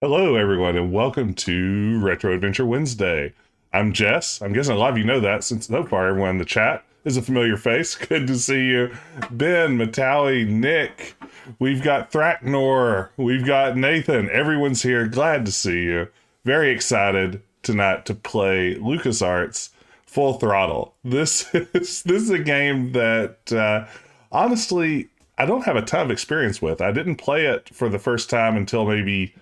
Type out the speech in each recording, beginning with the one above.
Hello, everyone, and welcome to Retro Adventure Wednesday. I'm Jess. I'm guessing a lot of you know that since so far everyone in the chat is a familiar face. Good to see you. Ben, Matawi, Nick. We've got Thraknor. We've got Nathan. Everyone's here. Glad to see you. Very excited tonight to play LucasArts Full Throttle. This is a game that, honestly, I don't have a ton of experience with. I didn't play it for the first time until maybe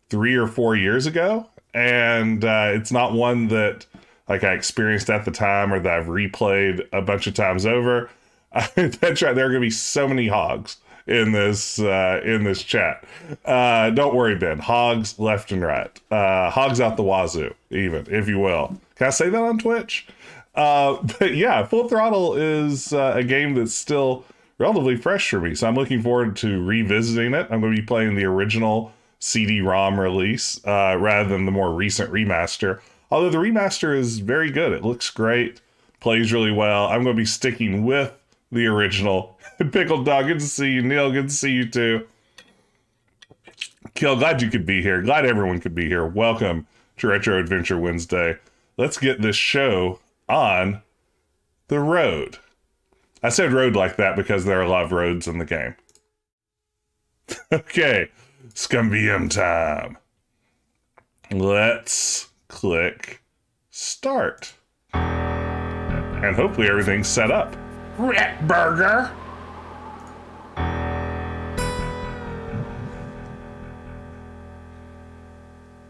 3 or 4 years ago, and it's not one that I experienced at the time or that I've replayed a bunch of times over. That's right, there are going to be so many hogs in this chat. Don't worry, Ben. Hogs left and right. Hogs out the wazoo, even, if you will. Can I say that on Twitch? But yeah, Full Throttle is a game that's still relatively fresh for me, so I'm looking forward to revisiting it. I'm going to be playing the original CD-ROM release rather than the more recent remaster. Although the remaster is very good. It looks great, plays really well. I'm going to be sticking with the original. Pickled Dog, good to see you. Neil, good to see you too. Kill, glad you could be here. Glad everyone could be here. Welcome to Retro Adventure Wednesday. Let's get this show on the road. I said road like that because there are a lot of roads in the game. Okay. Scumbium time. Let's click start. And hopefully everything's set up. Rat burger.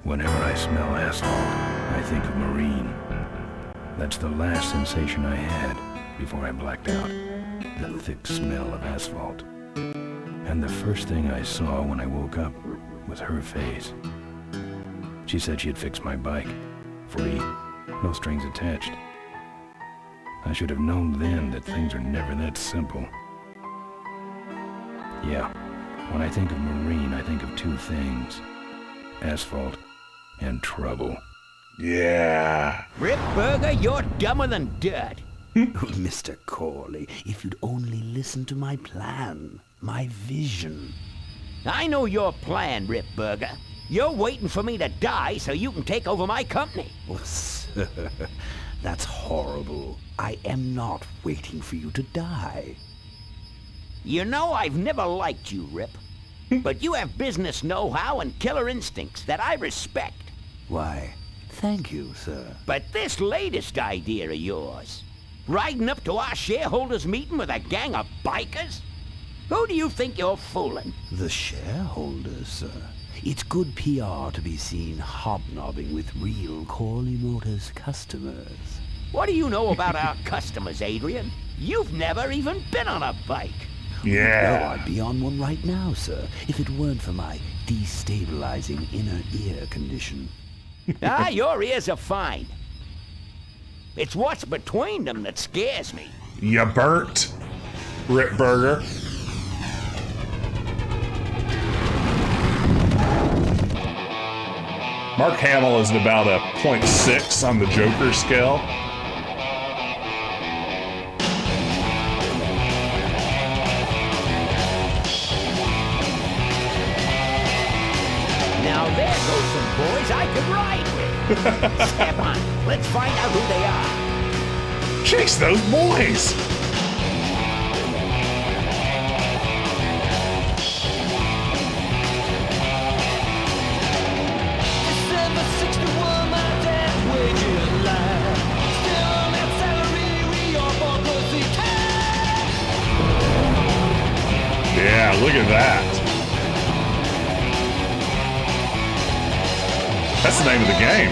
Whenever I smell asphalt, I think of marine. That's the last sensation I had before I blacked out. The thick smell of asphalt. And the first thing I saw when I woke up was her face. She said she'd fix my bike. Free. No strings attached. I should have known then that things are never that simple. Yeah, when I think of marine, I think of two things. Asphalt and trouble. Yeah. Rip Burger, you're dumber than dirt. Mr. Corley, if you'd only listen to my plan, my vision. I know your plan, Rip Burger. You're waiting for me to die so you can take over my company. Oh, sir, that's horrible. I am not waiting for you to die. You know I've never liked you, Rip. But you have business know-how and killer instincts that I respect. Why, thank you, sir. But this latest idea of yours, riding up to our shareholders' meeting with a gang of bikers? Who do you think you're fooling? The shareholders, sir. It's good PR to be seen hobnobbing with real Corley Motors customers. What do you know about our customers, Adrian? You've never even been on a bike. Yeah. No, I'd be on one right now, sir, if it weren't for my destabilizing inner ear condition. Your ears are fine. It's what's between them that scares me. You burnt, Rip Burger. Mark Hamill is about a 0.6 on the Joker scale. Now there goes some boys I could ride with. Step on, let's find out who they are. Chase those boys! Yeah, look at that. That's the name of the game.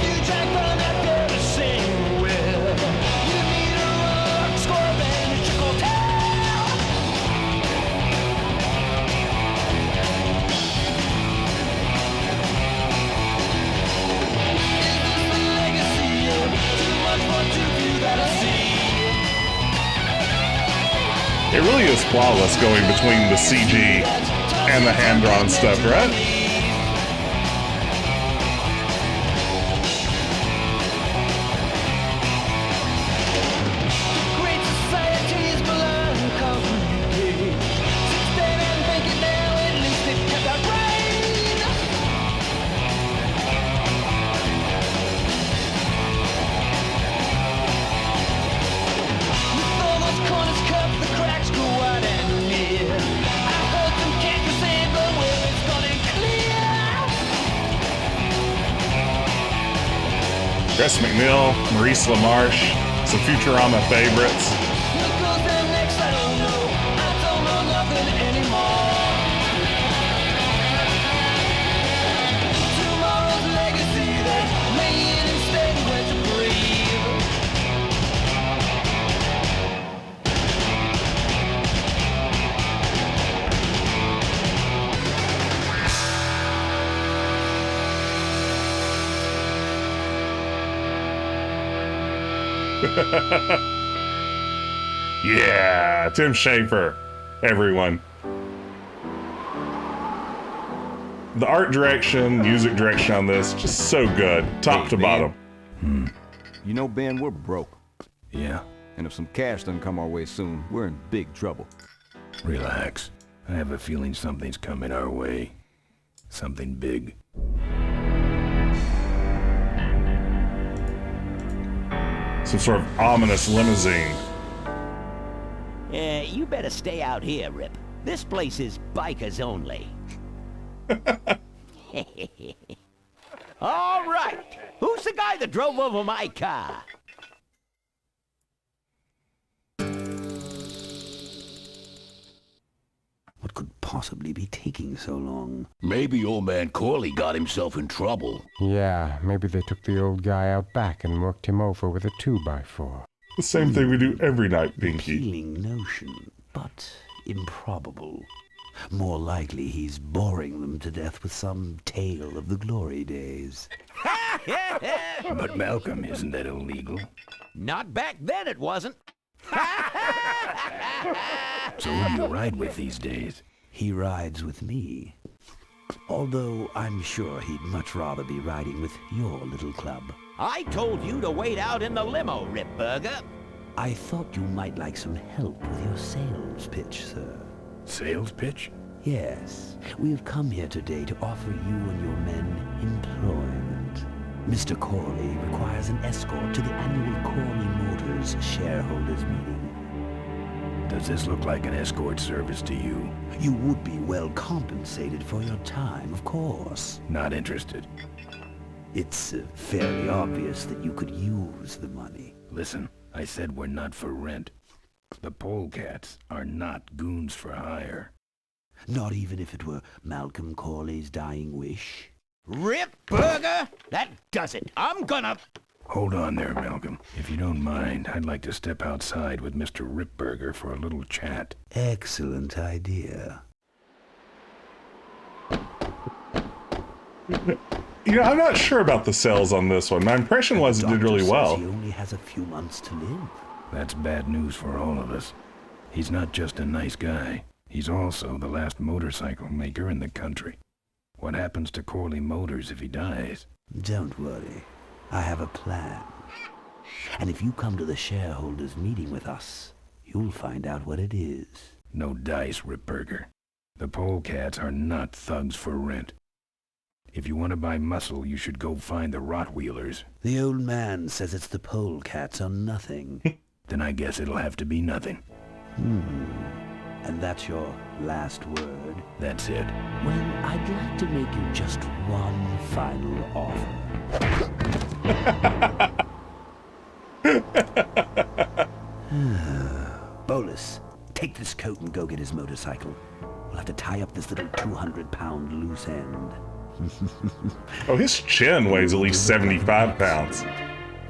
It really is flawless going between the CG and the hand-drawn stuff, right? Jess McNeil, Maurice LaMarche, some Futurama favorites. Yeah, Tim Schafer, everyone. The art direction, music direction on this, just so good, top to bottom. You know, Ben, we're broke. Yeah? And if some cash doesn't come our way soon, we're in big trouble. Relax. I have a feeling something's coming our way. Something big. Some sort of ominous limousine. You better stay out here, Rip. This place is bikers only. All right. Who's the guy that drove over my car? What could possibly be taking so long? Maybe old man Corley got himself in trouble. Yeah, maybe they took the old guy out back and worked him over with a 2x4. The same thing we do every night, Pinky. Appealing notion, but improbable. More likely he's boring them to death with some tale of the glory days. But Malcolm, isn't that illegal? Not back then, it wasn't. So who do you ride with these days? He rides with me. Although I'm sure he'd much rather be riding with your little club. I told you to wait out in the limo, Rip Burger. I thought you might like some help with your sales pitch, sir. Sales pitch? Yes, we have come here today to offer you and your men employment. Mr. Corley requires an escort to the annual Corley Motors shareholders meeting. Does this look like an escort service to you? You would be well compensated for your time, of course. Not interested. It's fairly obvious that you could use the money. Listen, I said we're not for rent. The polecats are not goons for hire. Not even if it were Malcolm Corley's dying wish. Rip Burger? That does it. I'm gonna... Hold on there, Malcolm. If you don't mind, I'd like to step outside with Mr. Ripburger for a little chat. Excellent idea. You know, I'm not sure about the sales on this one. My impression was it did really well. He only has a few months to live. That's bad news for all of us. He's not just a nice guy. He's also the last motorcycle maker in the country. What happens to Corley Motors if he dies? Don't worry. I have a plan. And if you come to the shareholders meeting with us, you'll find out what it is. No dice, Ripburger. The polecats are not thugs for rent. If you want to buy muscle, you should go find the Rottweilers. The old man says it's the polecats or nothing. Then I guess it'll have to be nothing. And that's your last word? That's it. Well, I'd like to make you just one final offer. Bolus, take this coat and go get his motorcycle. We'll have to tie up this little 200-pound loose end. Oh, his chin weighs at least 75 pounds.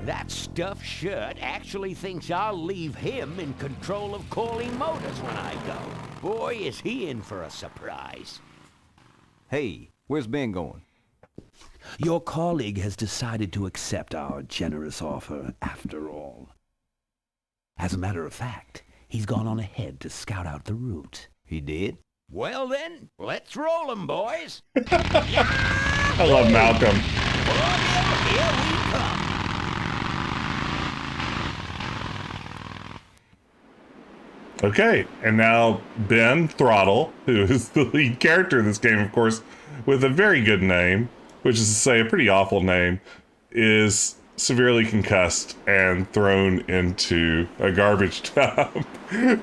That stuffed shirt actually thinks I'll leave him in control of Corley Motors when I go. Boy, is he in for a surprise. Hey, where's Ben going? Your colleague has decided to accept our generous offer after all. As a matter of fact, he's gone on ahead to scout out the route. He did? Well then, let's roll 'em, boys. I love Malcolm. Here we come. Okay, and now Ben Throttle, who is the lead character of this game, of course, with a very good name, which is to say a pretty awful name, is severely concussed and thrown into a garbage dump.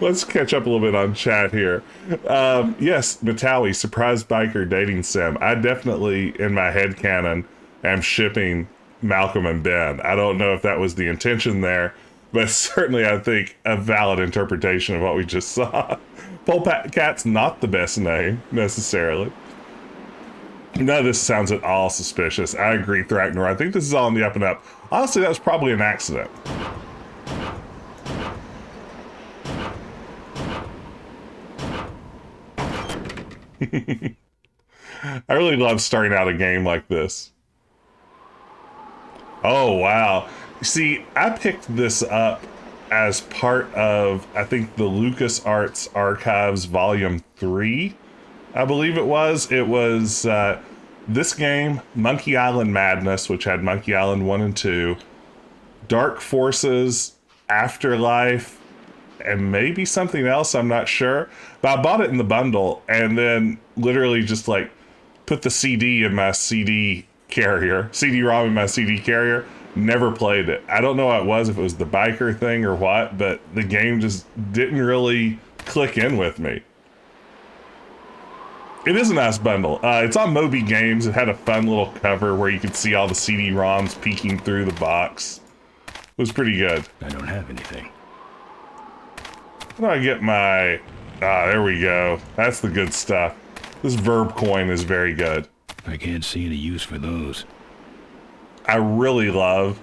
Let's catch up a little bit on chat here. Yes, Matawi, surprise biker dating sim. I definitely, in my head canon, am shipping Malcolm and Ben. I don't know if that was the intention there, but certainly I think a valid interpretation of what we just saw. Polecat's not the best name, necessarily. None of this sounds at all suspicious. I agree, Thracknor. I think this is all on the up and up. Honestly, that was probably an accident. I really love starting out a game like this. Oh, wow. See, I picked this up as part of, I think, the LucasArts Archives Volume 3, I believe it was. It was this game, Monkey Island Madness, which had Monkey Island 1 and 2, Dark Forces, Afterlife, and maybe something else, I'm not sure. But I bought it in the bundle and then literally just like put the CD in my CD carrier, CD-ROM in my CD carrier. Never played it. I don't know what it was, if it was the biker thing or what, but the game just didn't really click in with me. It is a nice bundle. It's on Moby Games. It had a fun little cover where you could see all the CD-ROMs peeking through the box. It was pretty good. I don't have anything. How do I get my... there we go. That's the good stuff. This verb coin is very good. I can't see any use for those. I really love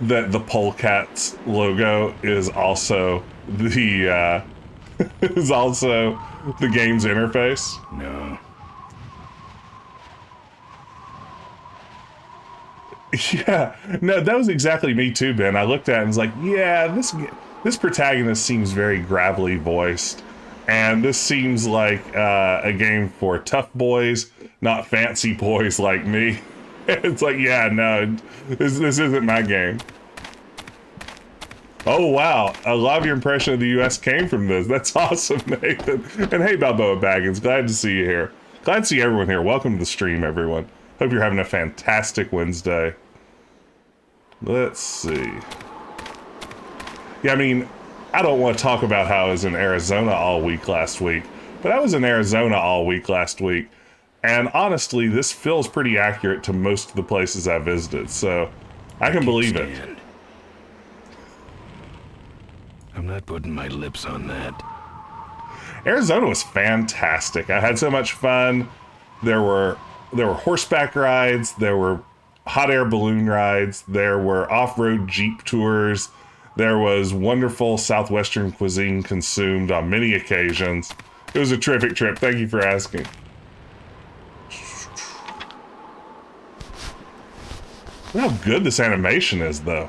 that the Polecats logo is also the is also the game's interface. No. Yeah, no, that was exactly me too, Ben. I looked at it and was like, yeah, this protagonist seems very gravelly voiced, and this seems like a game for tough boys, not fancy boys like me. It's like, yeah, no, this isn't my game. Oh, wow. A lot of your impression of the U.S. came from this. That's awesome, Nathan. And hey, Balboa Baggins, glad to see you here. Glad to see everyone here. Welcome to the stream, everyone. Hope you're having a fantastic Wednesday. Let's see. Yeah, I mean, I don't want to talk about how I was in Arizona all week last week, but I was in Arizona all week last week. And honestly, this feels pretty accurate to most of the places I visited, so I can believe it. I'm not putting my lips on that. Arizona was fantastic. I had so much fun. There were horseback rides, there were hot air balloon rides, there were off-road Jeep tours, there was wonderful Southwestern cuisine consumed on many occasions. It was a terrific trip. Thank you for asking. Look how good this animation is, though.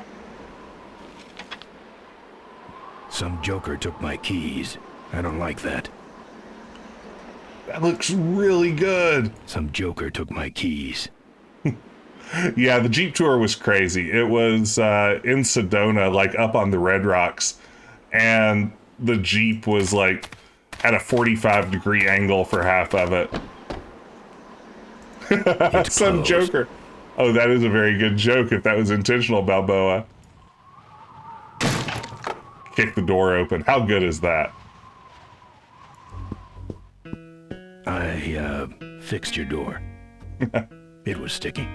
Some joker took my keys. I don't like that. That looks really good. Some joker took my keys. Yeah, the Jeep tour was crazy. It was in Sedona, like up on the Red Rocks, and the Jeep was like at a 45-degree angle for half of it. Some joker. Oh, that is a very good joke if that was intentional, Balboa. Kick the door open. How good is that? I fixed your door. It was sticky.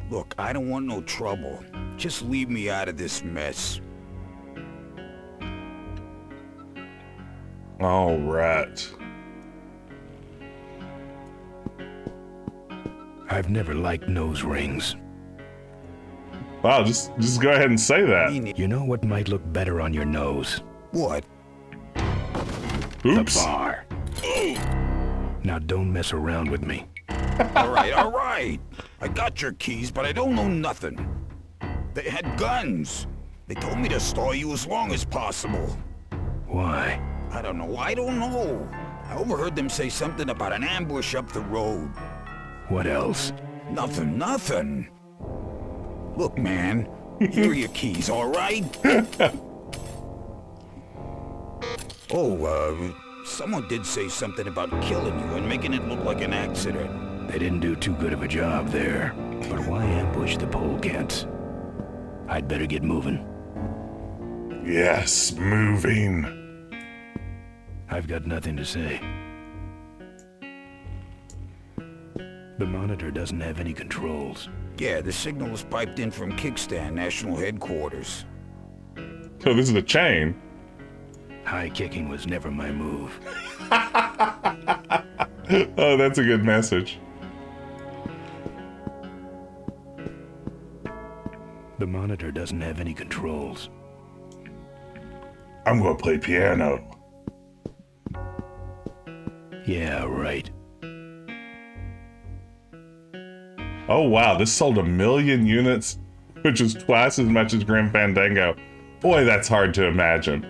Look, I don't want no trouble. Just leave me out of this mess. All right. I've never liked nose rings. Wow, just go ahead and say that. You know what might look better on your nose? What? Oops. The bar. Now don't mess around with me. All right. I got your keys, but I don't know nothing. They had guns. They told me to stall you as long as possible. Why? I don't know. I overheard them say something about an ambush up the road. What else? Nothing. Look, man, here are your keys, all right? Someone did say something about killing you and making it look like an accident. They didn't do too good of a job there. But why ambush the polecats? I'd better get moving. Yes, moving. I've got nothing to say. The monitor doesn't have any controls. Yeah, the signal was piped in from Kickstand National Headquarters. So this is a chain. High kicking was never my move. Oh, that's a good message. The monitor doesn't have any controls. I'm gonna play piano. Yeah, right. Oh wow, this sold 1 million units, which is twice as much as Grim Fandango. Boy, that's hard to imagine.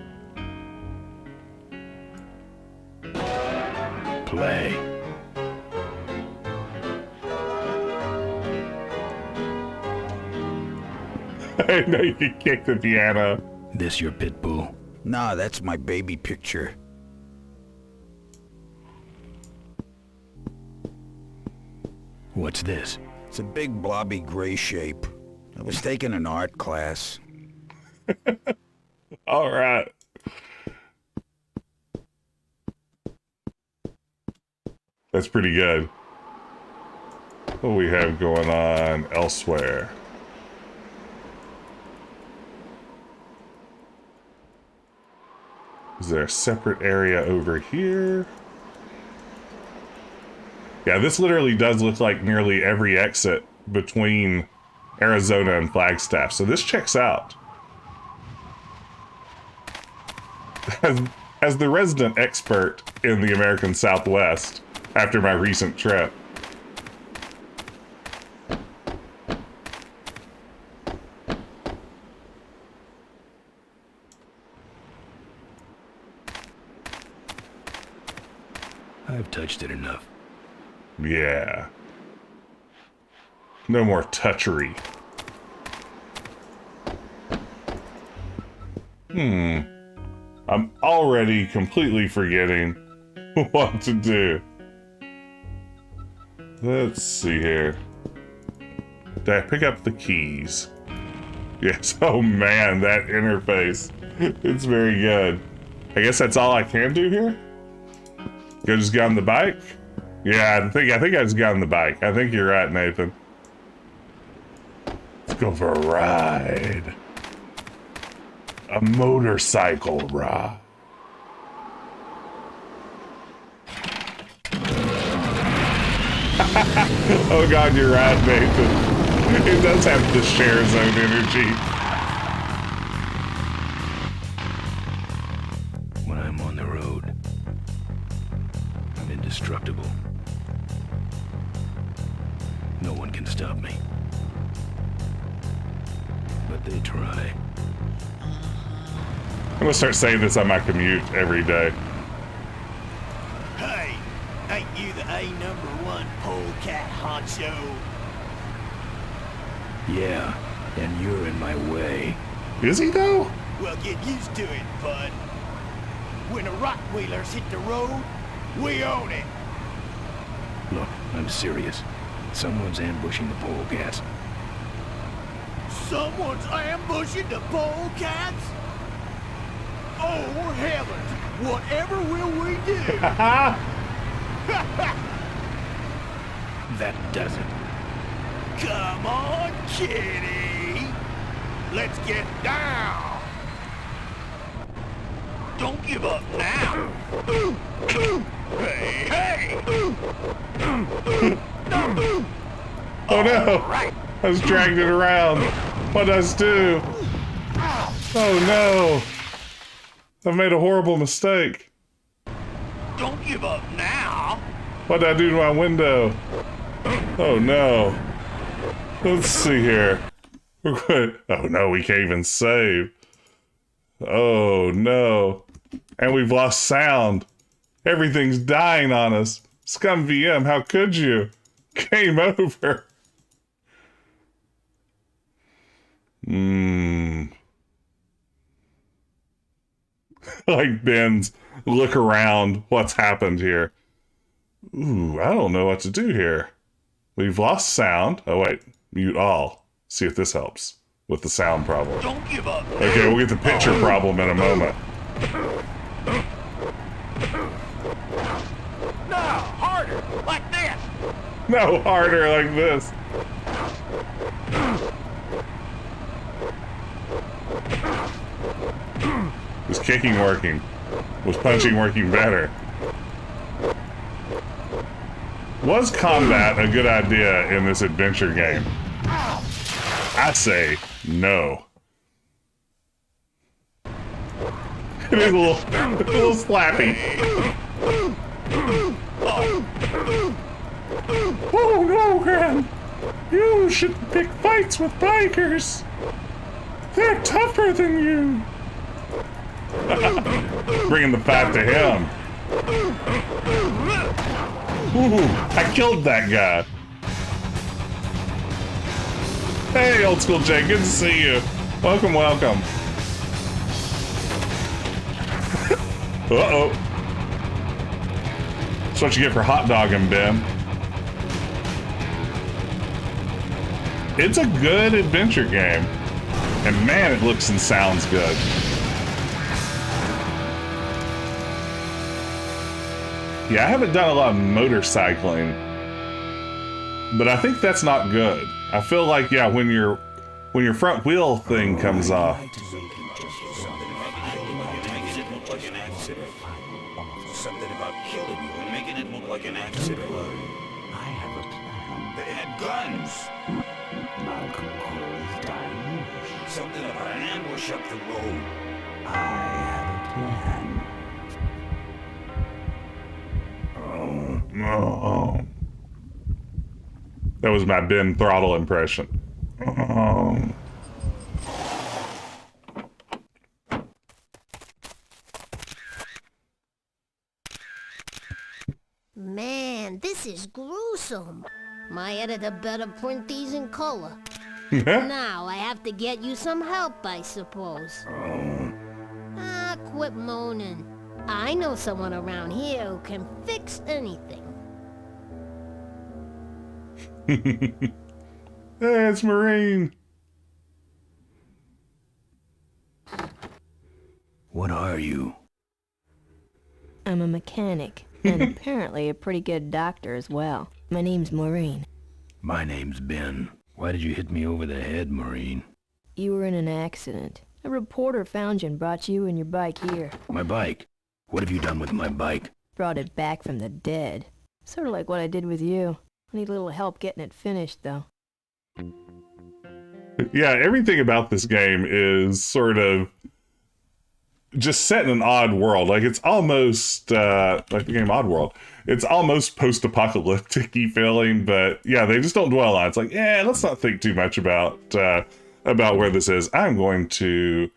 Play. I know you can kick the piano. This your pit bull? Nah, that's my baby picture. What's this? It's a big blobby gray shape. I was taking an art class. All right. That's pretty good. What do we have going on elsewhere? Is there a separate area over here? Yeah, this literally does look like nearly every exit between Arizona and Flagstaff, so this checks out. As the resident expert in the American Southwest after my recent trip, I've touched it enough. yeah. No more touchery. I'm already completely forgetting what to do. Let's see here. Did I pick up the keys? Yes. Oh man, that interface. It's very good. I guess that's all I can do here? Go just get on the bike? Yeah, I think I just got on the bike. I think you're right, Nathan. Let's go for a ride. A motorcycle ride. Oh god, you're right, Nathan. It does have the share zone energy. When I'm on the road, I'm indestructible. No one can stop me. But they try. I'm gonna start saying this on my commute every day. Hey, ain't you the A#1 polecat honcho? Yeah, and you're in my way. Is he though? Well, get used to it, bud. When the Rockwheelers hit the road, we own it. Look, I'm serious. Someone's ambushing the polecats. Someone's ambushing the polecats? Oh, heavens! Whatever will we do? That does it. Come on, kitty! Let's get down! Don't give up now. Hey, hey! Oh no! Right. I was dragging it around. What did I do? Oh no! I've made a horrible mistake. Don't give up now. What did I do to my window? Oh no. Let's see here. We're good. Oh no, we can't even save. Oh no. And we've lost sound. Everything's dying on us. Scum VM, how could you? Game over. Like Ben's look around what's happened here. Ooh, I don't know what to do here. We've lost sound. Oh wait, mute all. See if this helps with the sound problem. Don't give up. Okay, we'll get the picture problem in a moment. No, harder, like this. No, harder like this. Was kicking working? Was punching working better? Was combat a good idea in this adventure game? I say no. It is a little slappy. Oh no, Gran! You should pick fights with bikers. They're tougher than you. Bringing the fight to him. Ooh, I killed that guy. Hey, old school Jay, good to see you. Welcome, welcome. Uh-oh. That's what you get for hot dogging, Ben. It's a good adventure game. And man, it looks and sounds good. Yeah, I haven't done a lot of motorcycling, but I think that's not good. I feel like, yeah, when your front wheel thing comes off. Something about killing you and making it look like an accident. I have a plan. They had guns. Malcolm Corey's dying. Something about an ambush up the road. I have a plan. Oh. That was my Ben Throttle impression. Oh. Man, this is gruesome. My editor better print these in color. Oh. Now I have to get you some help, I suppose. Ah, quit moaning. I know someone around here who can fix anything. Hey, it's Marine. What are you? I'm a mechanic, and apparently a pretty good doctor as well. My name's Maureen. My name's Ben. Why did you hit me over the head, Marine? You were in an accident. A reporter found you and brought you and your bike here. My bike? What have you done with my bike? Brought it back from the dead. Sort of like what I did with you. I need a little help getting it finished, though. Yeah, everything about this game is sort of just set in an odd world. Like, it's almost, like the game Oddworld. It's almost post-apocalyptic-y feeling, but yeah, they just don't dwell on it. It's like, yeah, let's not think too much about where this is. I'm going to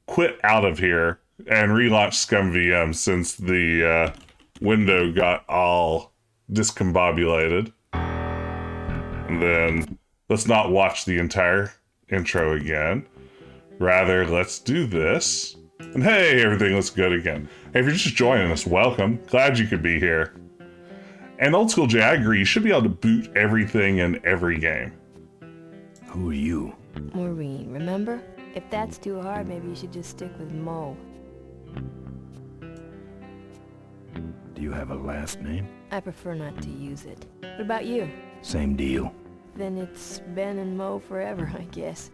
quit out of here and relaunch Scum VM since the window got all discombobulated. And then let's not watch the entire intro again. Rather, let's do this. And hey, everything looks good again. Hey, if you're just joining us, welcome. Glad you could be here. And Old School J, I agree, you should be able to boot everything in every game. Who are you? Maureen, remember? If that's too hard, maybe you should just stick with Mo. Do you have a last name? I prefer not to use it. What about you? Same deal. Then it's Ben and Mo forever, I guess.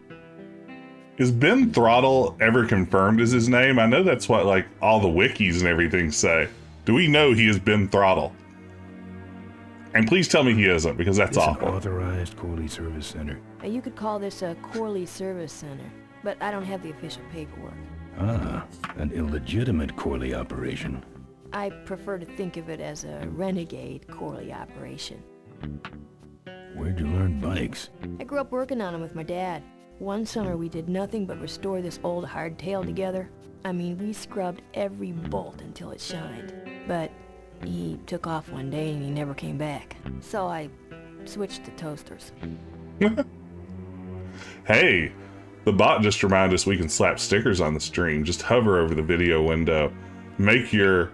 Is Ben Throttle ever confirmed as his name? I know that's what like all the wikis and everything say. Do we know he is Ben Throttle? And please tell me he isn't, because that's It's awful. an authorized Corley Service Center. You could call this a Corley Service Center, but I don't have the official paperwork. Ah, an illegitimate Corley operation. I prefer to think of it as a renegade Corley operation. Where'd you learn bikes? I grew up working on them with my dad. One summer we did nothing but restore this old hardtail together. I mean, we scrubbed every bolt until it shined. But he took off one day and he never came back. So I switched to toasters. Hey, the bot just reminded us we can slap stickers on the stream. Just hover over the video window. Make your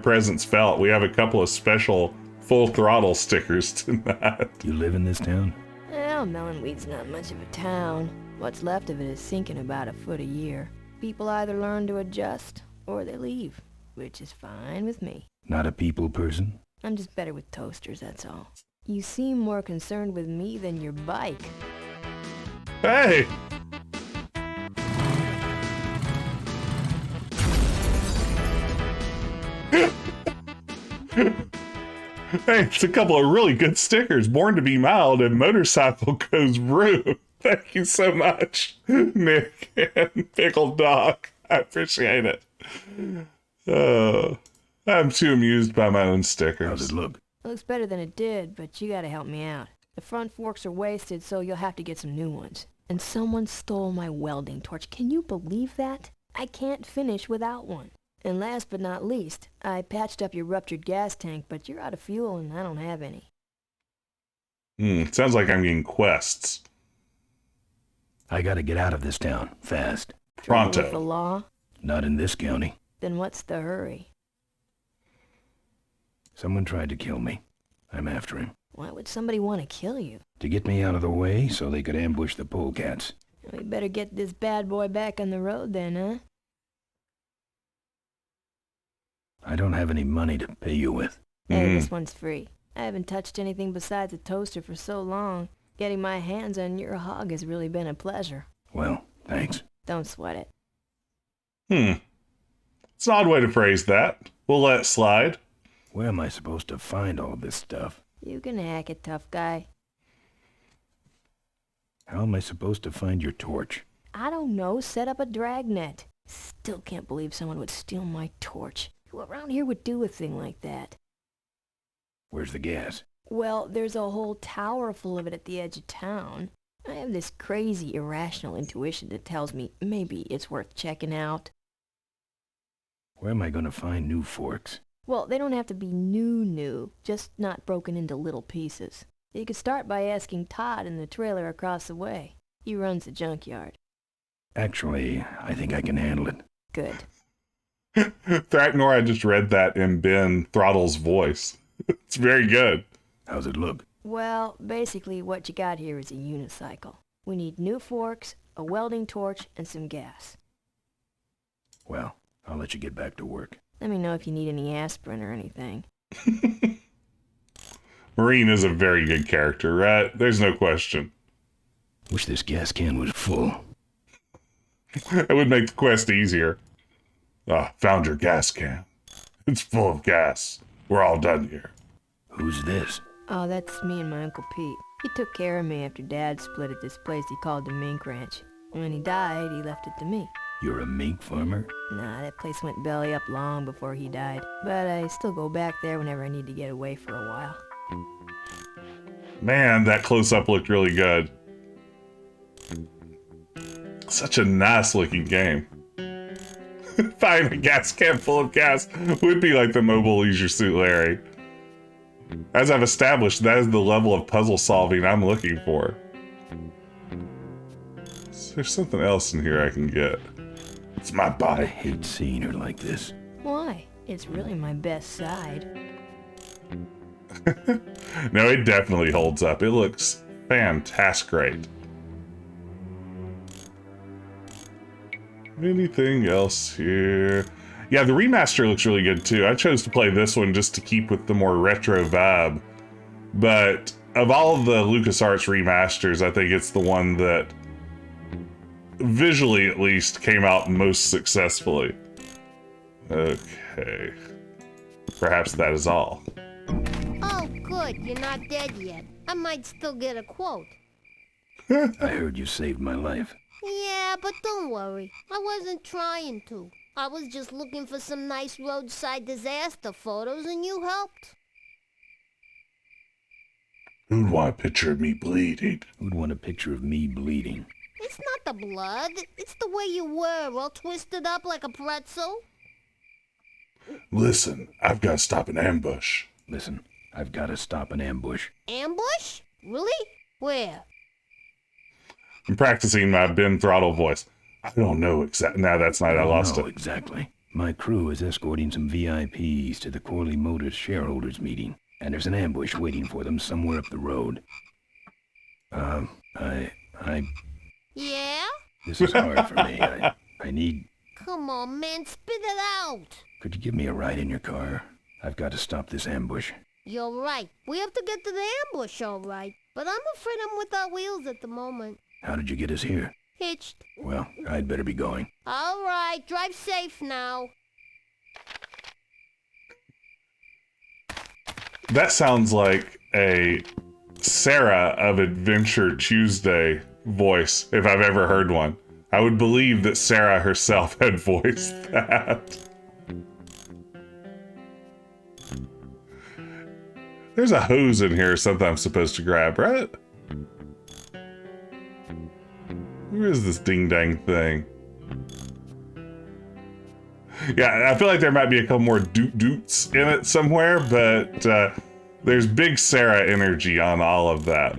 presence felt. We have a couple of special Full Throttle stickers tonight. You live in this town? Well, Melonweed's not much of a town. What's left of it is sinking about a foot a year. People either learn to adjust or they leave, which is fine with me. Not a people person? I'm just better with toasters, that's all. You seem more concerned with me than your bike. Hey! Hey, it's a couple of really good stickers. Born to be mild and motorcycle goes rude. Thank you so much, Nick and Pickled Dog. I appreciate it. I'm too amused by my own stickers. How's it look? It looks better than it did, but you gotta help me out. The front forks are wasted, so you'll have to get some new ones. And someone stole my welding torch. Can you believe that? I can't finish without one. And last but not least, I patched up your ruptured gas tank, but you're out of fuel and I don't have any. Sounds like I'm getting quests. I gotta get out of this town, fast. Pronto. With the law? Not in this county. Then what's the hurry? Someone tried to kill me. I'm after him. Why would somebody want to kill you? To get me out of the way so they could ambush the polecats. We better get this bad boy back on the road then, huh? I don't have any money to pay you with. Hey, this one's free. I haven't touched anything besides a toaster for so long. Getting my hands on your hog has really been a pleasure. Well, thanks. Don't sweat it. It's an odd way to phrase that. We'll let it slide. Where am I supposed to find all this stuff? You can hack it, tough guy. How am I supposed to find your torch? I don't know. Set up a dragnet. Still can't believe someone would steal my torch. Who around here would do a thing like that? Where's the gas? Well, there's a whole tower full of it at the edge of town. I have this crazy, irrational intuition that tells me maybe it's worth checking out. Where am I going to find new forks? Well, they don't have to be new, just not broken into little pieces. You could start by asking Todd in the trailer across the way. He runs the junkyard. Actually, I think I can handle it. Good. Thracknor, I just read that in Ben Throttle's voice. It's very good. How's it look? Well, basically what you got here is a unicycle. We need new forks, a welding torch, and some gas. Well, I'll let you get back to work. Let me know if you need any aspirin or anything. Marine is a very good character, right? There's no question. Wish this gas can was full. It would make the quest easier. Found your gas can. It's full of gas. We're all done here. Who's this? Oh, that's me and my Uncle Pete. He took care of me after Dad split at this place he called the Mink Ranch. When he died, he left it to me. You're a mink farmer? Nah, that place went belly up long before he died. But I still go back there whenever I need to get away for a while. Man, that close-up looked really good. Such a nice looking game. Finding a gas can full of gas would be like the Mobile Leisure Suit Larry. As I've established, that is the level of puzzle solving I'm looking for. There's something else in here I can get. It's my I body. hate seeing her like this. Why? It's really my best side. No, it definitely holds up. It looks fantastic. Anything else here? Yeah, the remaster looks really good too. I chose to play this one just to keep with the more retro vibe. But of all of the LucasArts remasters, I think it's the one that visually at least, came out most successfully. Okay. Perhaps that is all. Oh, good. You're not dead yet. I might still get a quote. I heard you saved my life. Yeah, but don't worry. I wasn't trying to. I was just looking for some nice roadside disaster photos and you helped. Who'd want a picture of me bleeding? Who'd want a picture of me bleeding? It's not the blood. It's the way you were, all twisted up like a pretzel. Listen, I've got to stop an ambush. Listen, I've got to stop an ambush. Ambush? Really? Where? I'm practicing my Ben Throttle voice. I don't know exactly. No, that's not. I lost it. Exactly. My crew is escorting some VIPs to the Corley Motors shareholders meeting, and there's an ambush waiting for them somewhere up the road. Yeah? This is hard for me. I need... Come on, man, spit it out. Could you give me a ride in your car? I've got to stop this ambush. You're right. We have to get to the ambush, all right. But I'm afraid I'm without wheels at the moment. How did you get us here? Hitched. Well, I'd better be going. All right, drive safe now. That sounds like a Sarah of Adventure Tuesday voice, if I've ever heard one. I would believe that Sarah herself had voiced that. There's a hose in here or something I'm supposed to grab, right? Where is this ding-dang thing? Yeah, I feel like there might be a couple more doot-doots in it somewhere, but there's big Sarah energy on all of that.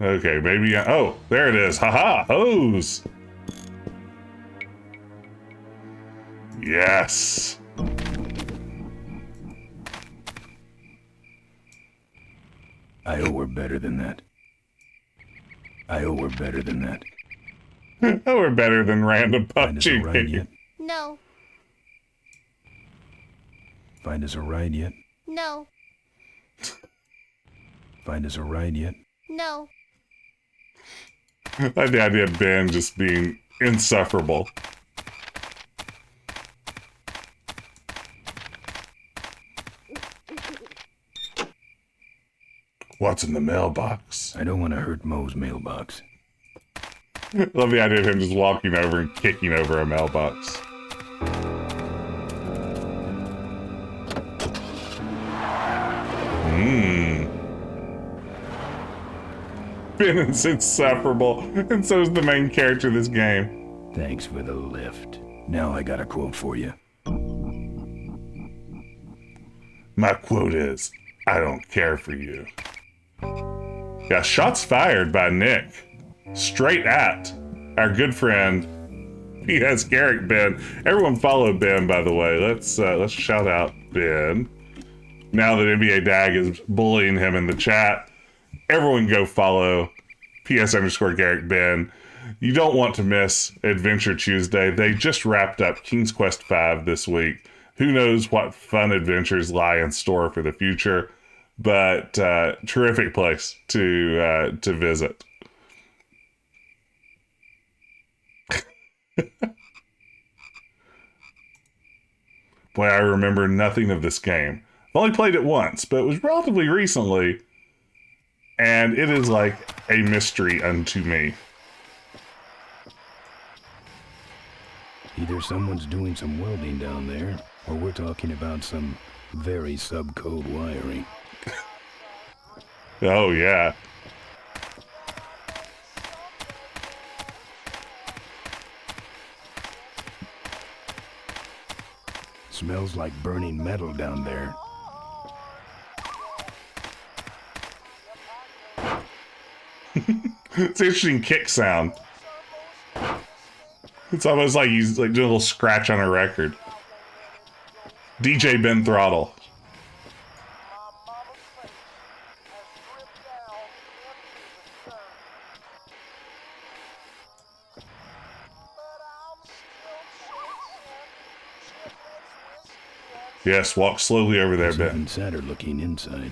Okay, maybe... Oh, there it is. Haha, hose! Yes! I owe her better than that. I owe her better than that. Oh, we're better than random Find us a punching. ride yet? No. Find us a ride yet? No. Find us a ride yet? No. I like the idea of Ben just being insufferable. What's in the mailbox? I don't want to hurt Mo's mailbox. Love the idea of him just walking over and kicking over a mailbox. Ben is insufferable, and so is the main character of this game. Thanks for the lift. Now I got a quote for you. My quote is, I don't care for you. Yeah, shots fired by Nick. Straight at our good friend. Yes, Garrick Ben. Everyone follow Ben, by the way. Let's shout out Ben. Now that NBA Dag is bullying him in the chat, everyone go follow PS_Garrick Ben. You don't want to miss Adventure Tuesday. They just wrapped up King's Quest V this week. Who knows what fun adventures lie in store for the future, but terrific place to visit. Boy, I remember nothing of this game. I've only played it once, but it was relatively recently, and it is like a mystery unto me. Either someone's doing some welding down there, or we're talking about some very subcode wiring. Oh, yeah. Smells like burning metal down there. It's an interesting kick sound. It's almost like he's like doing a little scratch on a record. DJ Ben Throttle. Yes, walk slowly over there, It's Ben. even sadder looking inside.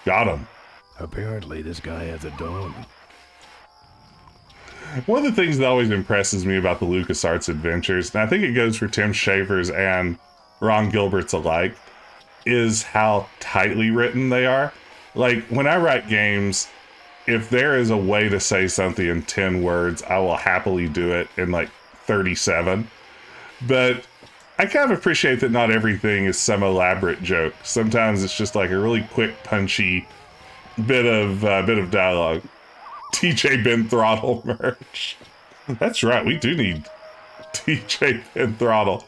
Got him. Apparently, this guy has a dog. One of the things that always impresses me about the LucasArts adventures, and I think it goes for Tim Schafer's and Ron Gilbert's alike, is how tightly written they are. Like, when I write games, if there is a way to say something in 10 words, I will happily do it in like 37. But I kind of appreciate that not everything is some elaborate joke. Sometimes it's just like a really quick, punchy bit of dialogue. TJ Ben Throttle merch. That's right, we do need TJ Ben Throttle.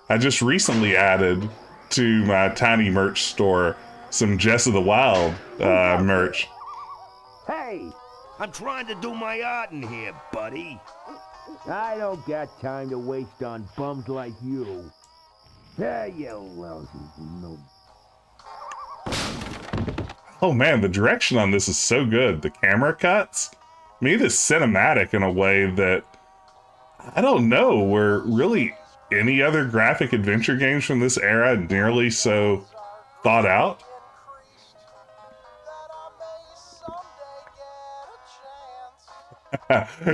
I just recently added to my tiny merch store some Jess of the Wild merch. Hey, I'm trying to do my art in here, buddy. I don't got time to waste on bums like you. Yeah, you lousy no. Oh man, the direction on this is so good. The camera cuts. I mean, it is cinematic in a way that I don't know were really any other graphic adventure games from this era nearly so thought out.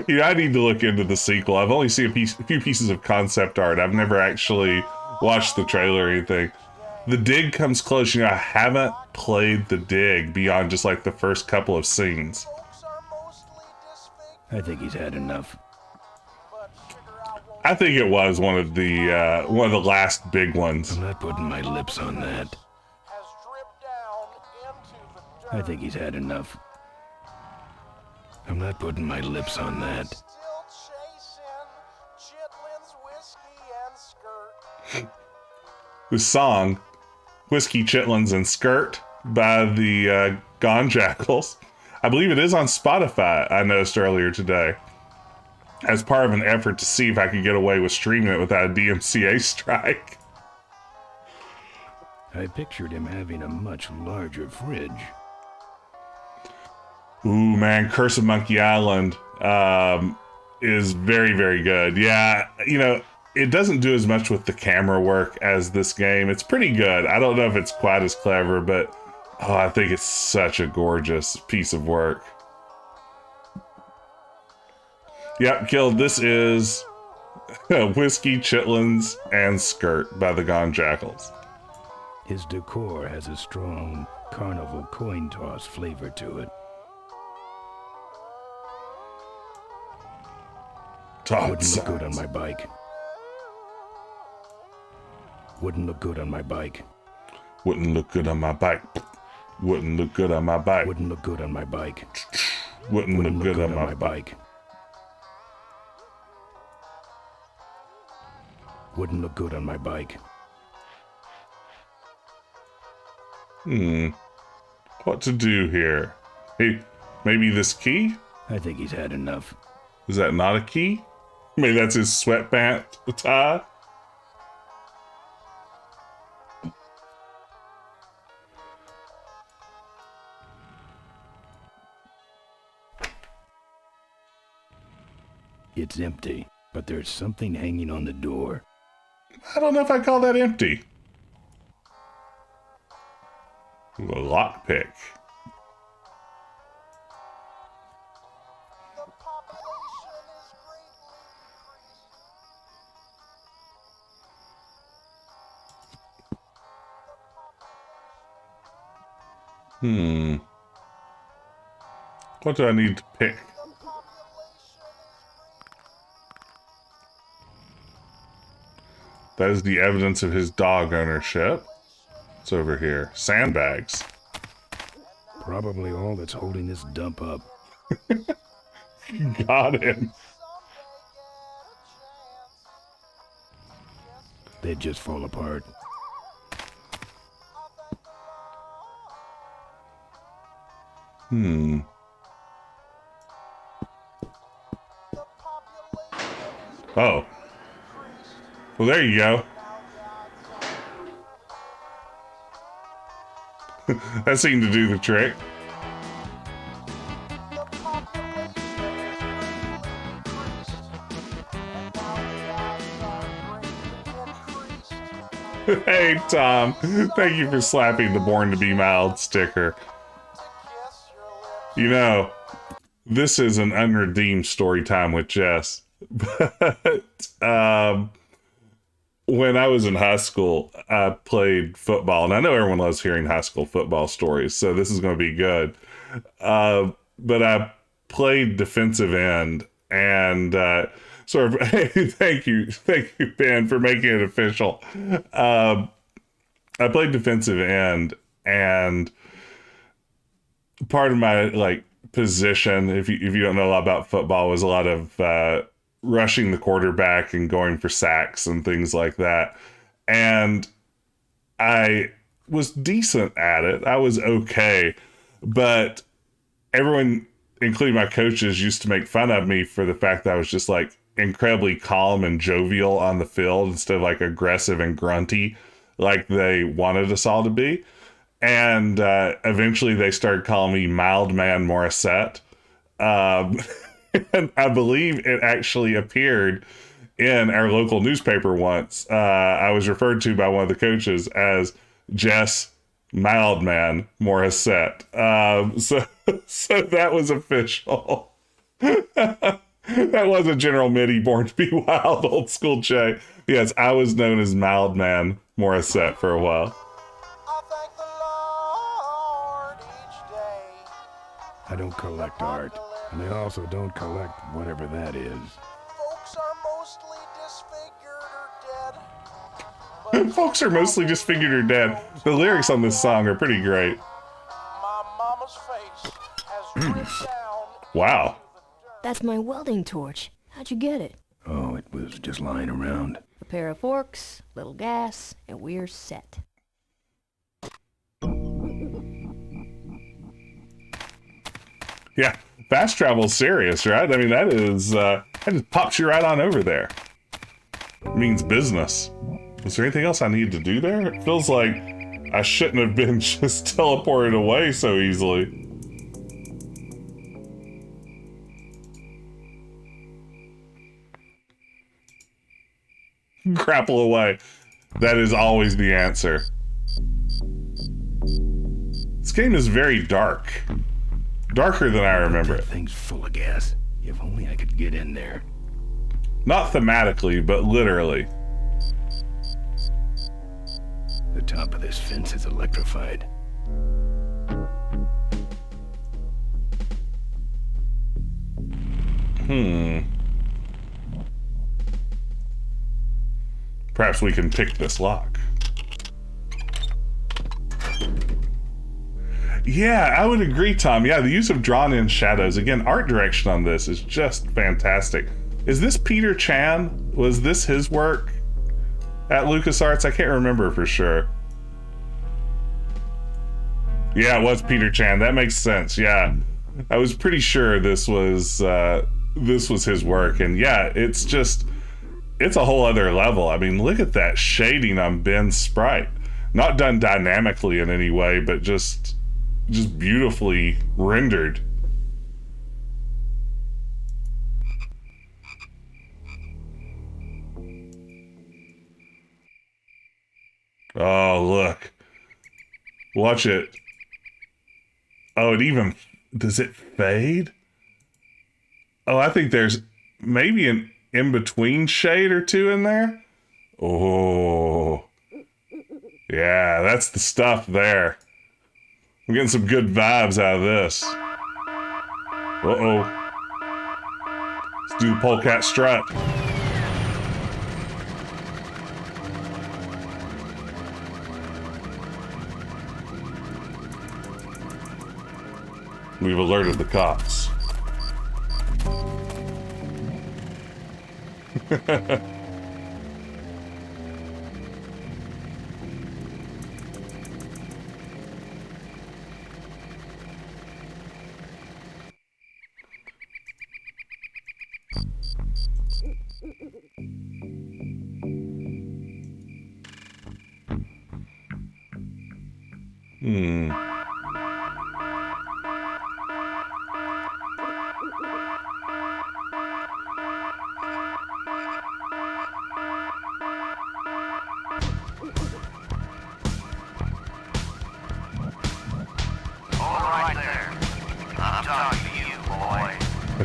Yeah, I need to look into the sequel. I've only seen a few pieces of concept art. I've never actually watched the trailer or anything. The Dig comes close. You know, I haven't played The Dig beyond just like the first couple of scenes. I think he's had enough. I think it was one of the last big ones. I'm not putting my lips on that. I think he's had enough. I'm not putting my lips on that. This song, Whiskey, Chitlins, and Skirt by the Gone Jackals. I believe it is on Spotify, I noticed earlier today, as part of an effort to see if I could get away with streaming it without a DMCA strike. I pictured him having a much larger fridge. Ooh, man, Curse of Monkey Island is very, very good. Yeah, you know, it doesn't do as much with the camera work as this game. It's pretty good. I don't know if it's quite as clever, but I think it's such a gorgeous piece of work. Yep, killed. This is Whiskey, Chitlins, and Skirt by the Gone Jackals. His decor has a strong carnival coin toss flavor to it. Wouldn't look good on my bike. Wouldn't look good on my bike. Wouldn't look good on my bike. Wouldn't look good on my bike. Wouldn't look good on my bike. Wouldn't look good on my bike. Wouldn't look good on my bike. What to do here? Hey, maybe this key? I think he's had enough. Is that not a key? Maybe that's his sweatpant tie? It's empty, but there's something hanging on the door. I don't know if I call that empty. A lockpick. What do I need to pick? That is the evidence of his dog ownership. It's over here. Sandbags. Probably all that's holding this dump up. Got him. They'd just fall apart. Oh. Well, there you go. That seemed to do the trick. Hey, Tom. Thank you for slapping the Born to Be Mild sticker. You know, this is an unredeemed story time with Jess. But when I was in high school, I played football. And I know everyone loves hearing high school football stories, so this is going to be good. But I played defensive end. And sort of, hey, thank you, Ben, for making it official. I played defensive end, and part of my position, if you don't know a lot about football, was a lot of rushing the quarterback and going for sacks and things like that. And I was decent at it. I was okay, but everyone, including my coaches, used to make fun of me for the fact that I was just incredibly calm and jovial on the field instead of aggressive and grunty like they wanted us all to be. And eventually they started calling me Mild Man Morissette. And I believe it actually appeared in our local newspaper once. I was referred to by one of the coaches as Jess Mild Man Morissette. So that was official. That was a General Mitty Born to Be Wild old school Jay. Yes, I was known as Mild Man Morissette for a while. I don't collect art, and I also don't collect whatever that is. Folks are mostly disfigured or dead. Folks are mostly disfigured or dead. The lyrics on this song are pretty great. My mama's face has dripped down. Wow. That's my welding torch. How'd you get it? Oh, it was just lying around. A pair of forks, little gas, and we're set. Yeah, fast travel's serious, right? I mean, that just pops you right on over there. It means business. Is there anything else I need to do there? It feels like I shouldn't have been just teleported away so easily. Grapple away. That is always the answer. This game is very dark. Darker than I remember it. That thing's full of gas. If only I could get in there. Not thematically, but literally. The top of this fence is electrified. Perhaps we can pick this lock. Yeah, I would agree, Tom. Yeah, the use of drawn-in shadows. Again, art direction on this is just fantastic. Is this Peter Chan? Was this his work at LucasArts? I can't remember for sure. Yeah, it was Peter Chan. That makes sense. Yeah, I was pretty sure this was his work. And yeah, it's a whole other level. I mean, look at that shading on Ben's sprite. Not done dynamically in any way, but just beautifully rendered. Oh, look. Watch it. Oh, does it fade? Oh, I think there's maybe an in-between shade or two in there. Oh. Yeah, that's the stuff there. I'm getting some good vibes out of this. Uh-oh. Let's do the polecat strut. We've alerted the cops.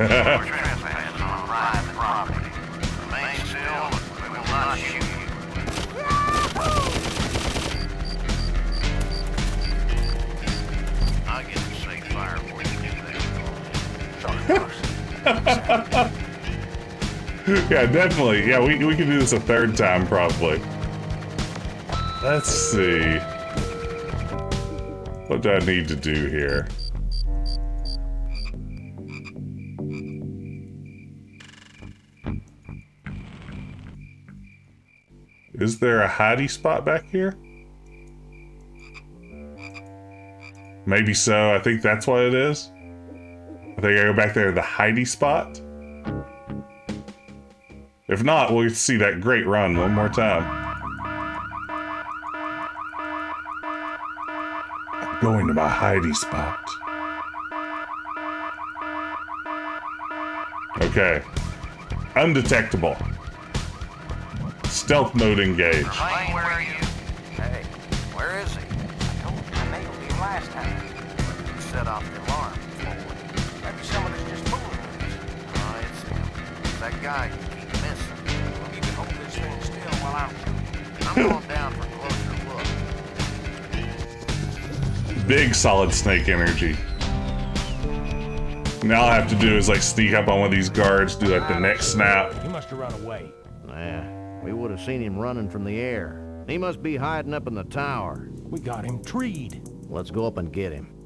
Trespassing on private property. Remain still, we will not shoot you. I'll get the safe fire before you do that. Yeah, definitely. Yeah, we can do this a third time, probably. Let's see. What do I need to do here? Is there a hidey spot back here? Maybe so. I think that's what it is. I think I go back there to the hidey spot. If not, we'll see that great run one more time. I'm going to my hidey spot. Okay. Undetectable. Stealth mode engaged. Lane, where are you? Hey, where is he? I nailed him last time. You set off the alarm. Maybe someone is just fooling with us. Oh, it's that guy you keep missing. You can hold this thing still while I'm going down for a closer look. Big solid snake energy. Now all I have to do is like sneak up on one of these guards, do like the neck snap. He must have run away. Nah, we would have seen him running from the air. He must be hiding up in the tower. We got him treed. Let's go up and get him.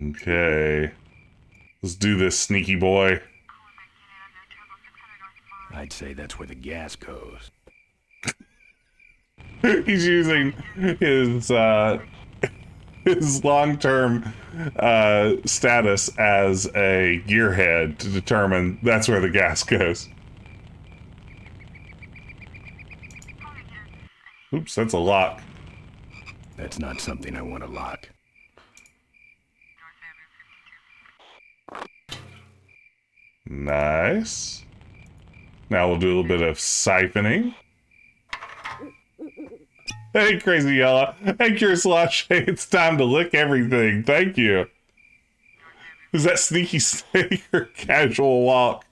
Okay. Let's do this, sneaky boy. I'd say that's where the gas goes. He's using his long-term status as a gearhead to determine that's where the gas goes. Oops, that's a lock. That's not something I want to lock. Nice. Now we'll do a little bit of siphoning. Hey, Crazy Yellow. Hey, Curious Slush. Hey, it's time to lick everything. Thank you. Is that sneaky snake or casual walk?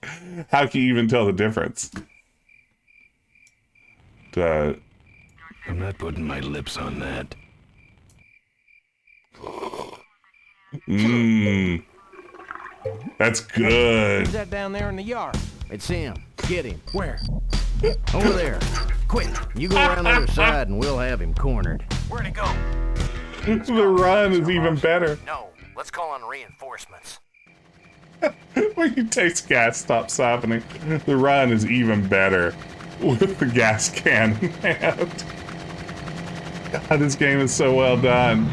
How can you even tell the difference? I'm not putting my lips on that. Mmm. That's good. Who's that down there in the yard? It's him. Get him. Where? Over there. Quick, you go around the other side and we'll have him cornered. Where'd he go? The run is even better. No, let's call on reinforcements. When you taste gas, stop siphoning. The run is even better with the gas can in hand. God, this game is so well done.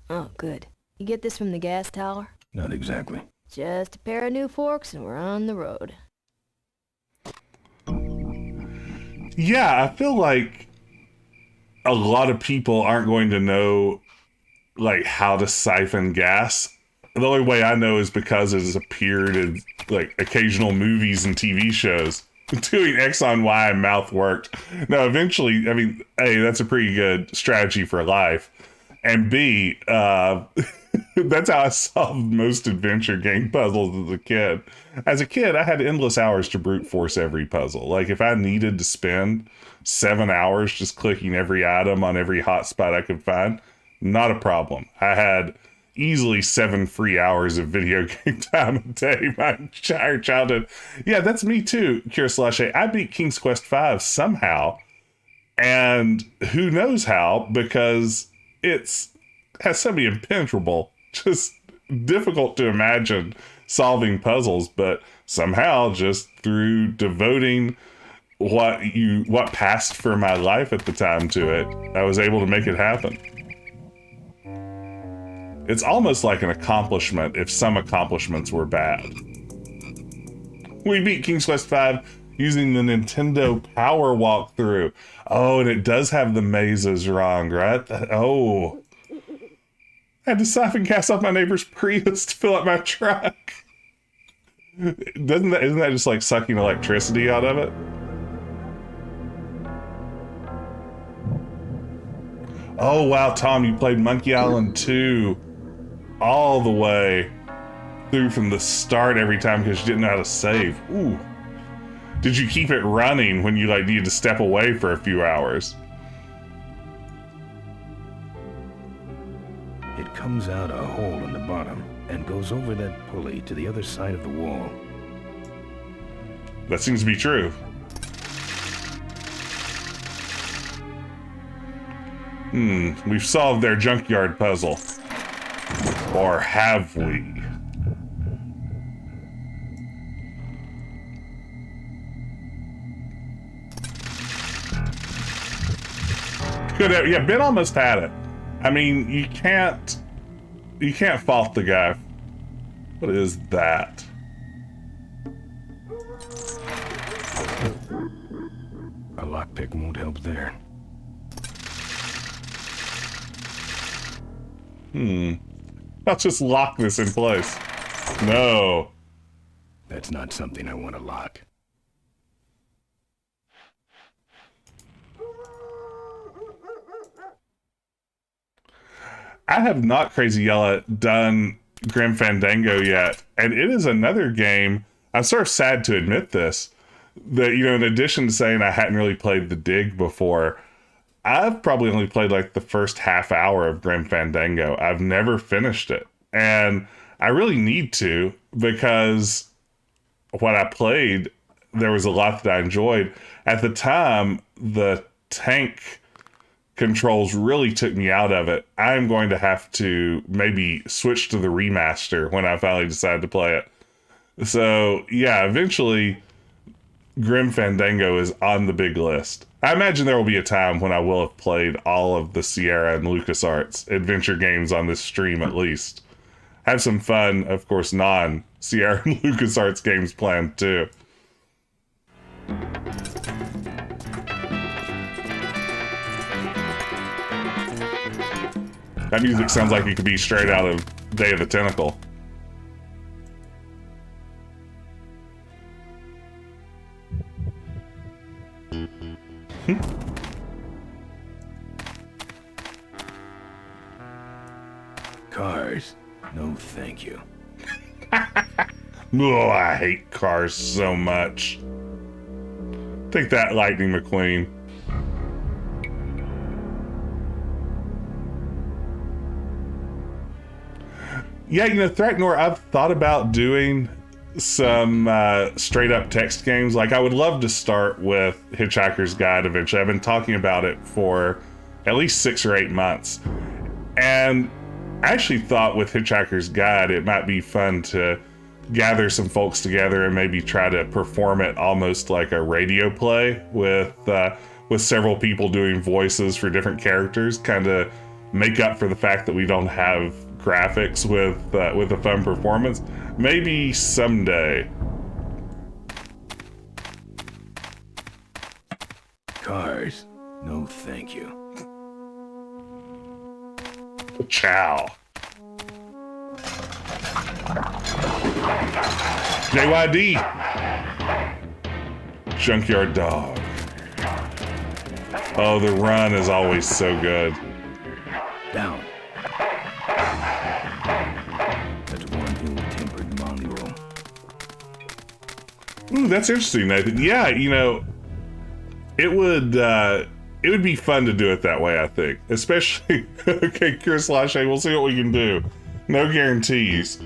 Oh, good. You get this from the gas tower? Not exactly. Just a pair of new forks and we're on the road. Yeah, I feel like a lot of people aren't going to know like how to siphon gas. The only way I know is because it has appeared in like occasional movies and TV shows. Doing X on Y mouth worked. Now eventually, I mean, A, that's a pretty good strategy for life. And B, that's how I solved most adventure game puzzles as a kid. As a kid, I had endless hours to brute force every puzzle. Like if I needed to spend 7 hours just clicking every item on every hotspot I could find, not a problem. I had easily 7 free hours of video game time a day my entire childhood. Yeah, that's me too, Curious Slashay. I beat King's Quest V somehow, and who knows how, because it's has so many impenetrable, just difficult to imagine solving puzzles, but somehow just through devoting what passed for my life at the time to it, I was able to make it happen. It's almost like an accomplishment if some accomplishments were bad. We beat King's Quest V using the Nintendo Power walkthrough. Oh, and it does have the mazes wrong, right? Oh. I had to siphon gas off my neighbor's Prius to fill up my truck. Isn't that just like sucking electricity out of it? Oh wow, Tom, you played Monkey Island 2 all the way through from the start every time because you didn't know how to save. Ooh. Did you keep it running when you like needed to step away for a few hours? It comes out a hole in the bottom and goes over that pulley to the other side of the wall. That seems to be true. We've solved their junkyard puzzle. Or have we? Could have, yeah, Ben almost had it. I mean, you can't fault the guy. What is that? A lockpick won't help there. I'll just lock this in place. No. That's not something I want to lock. I have not, Crazy Yella, done Grim Fandango yet, and it is another game, I'm sort of sad to admit this, that, you know, in addition to saying I hadn't really played The Dig before, I've probably only played like the first half hour of Grim Fandango. I've never finished it. And I really need to, because what I played, there was a lot that I enjoyed. At the time, the tank controls really took me out of it. I'm going to have to maybe switch to the remaster when I finally decide to play it. So, yeah, eventually Grim Fandango is on the big list. I imagine there will be a time when I will have played all of the Sierra and LucasArts adventure games on this stream at least. Have some fun, of course, non-Sierra and LucasArts games planned too. That music sounds like it could be straight out of Day of the Tentacle. Cars. No, thank you. Oh, I hate cars so much. Take that, Lightning McQueen. Yeah, you know, Threatnor, I've thought about doing some straight up text games. Like, I would love to start with Hitchhiker's Guide eventually. I've been talking about it for at least 6 or 8 months. And I actually thought with Hitchhiker's Guide, it might be fun to gather some folks together and maybe try to perform it almost like a radio play with several people doing voices for different characters, kind of make up for the fact that we don't have graphics with a fun performance. Maybe someday. Cars. No, thank you. Ciao. JYD. Junkyard Dog. Oh, the run is always so good. Down. That's one ill-tempered mongrel. Ooh, that's interesting, Nathan. Yeah, you know, it would be fun to do it that way, I think. Especially, okay, Chris Lachey, we'll see what we can do. No guarantees.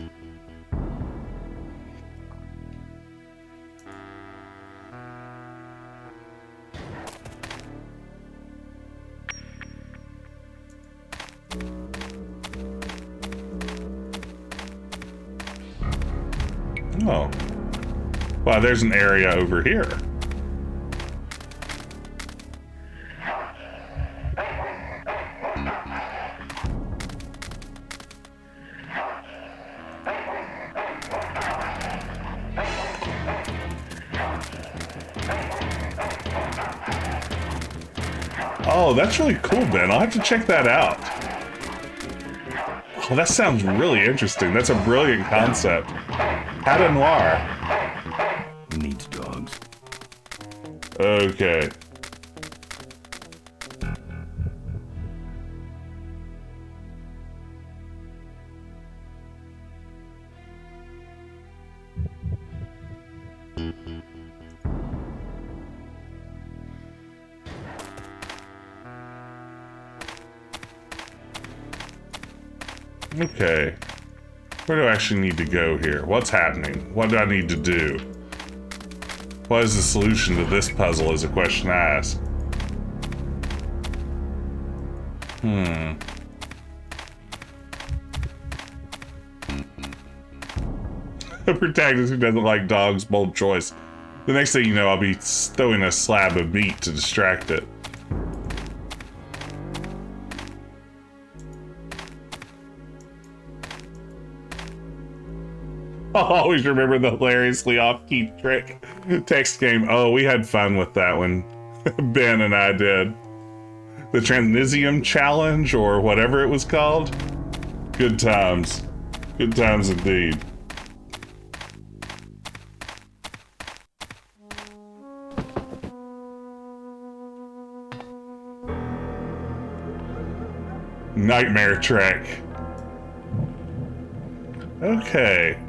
Oh. Wow, there's an area over here. Oh, that's really cool, Ben. I'll have to check that out. Oh, that sounds really interesting. That's a brilliant concept. Hat Noir. Who needs dogs? Okay. Okay. Where do I actually need to go here? What's happening? What do I need to do? What is the solution to this puzzle is a question I ask. A protagonist who doesn't like dogs, bold choice. The next thing you know, I'll be throwing a slab of meat to distract it. I'll always remember the hilariously off-key trick text game. Oh, we had fun with that one. Ben and I did. The Transnisium Challenge, or whatever it was called. Good times. Good times indeed. Nightmare Trek. Okay.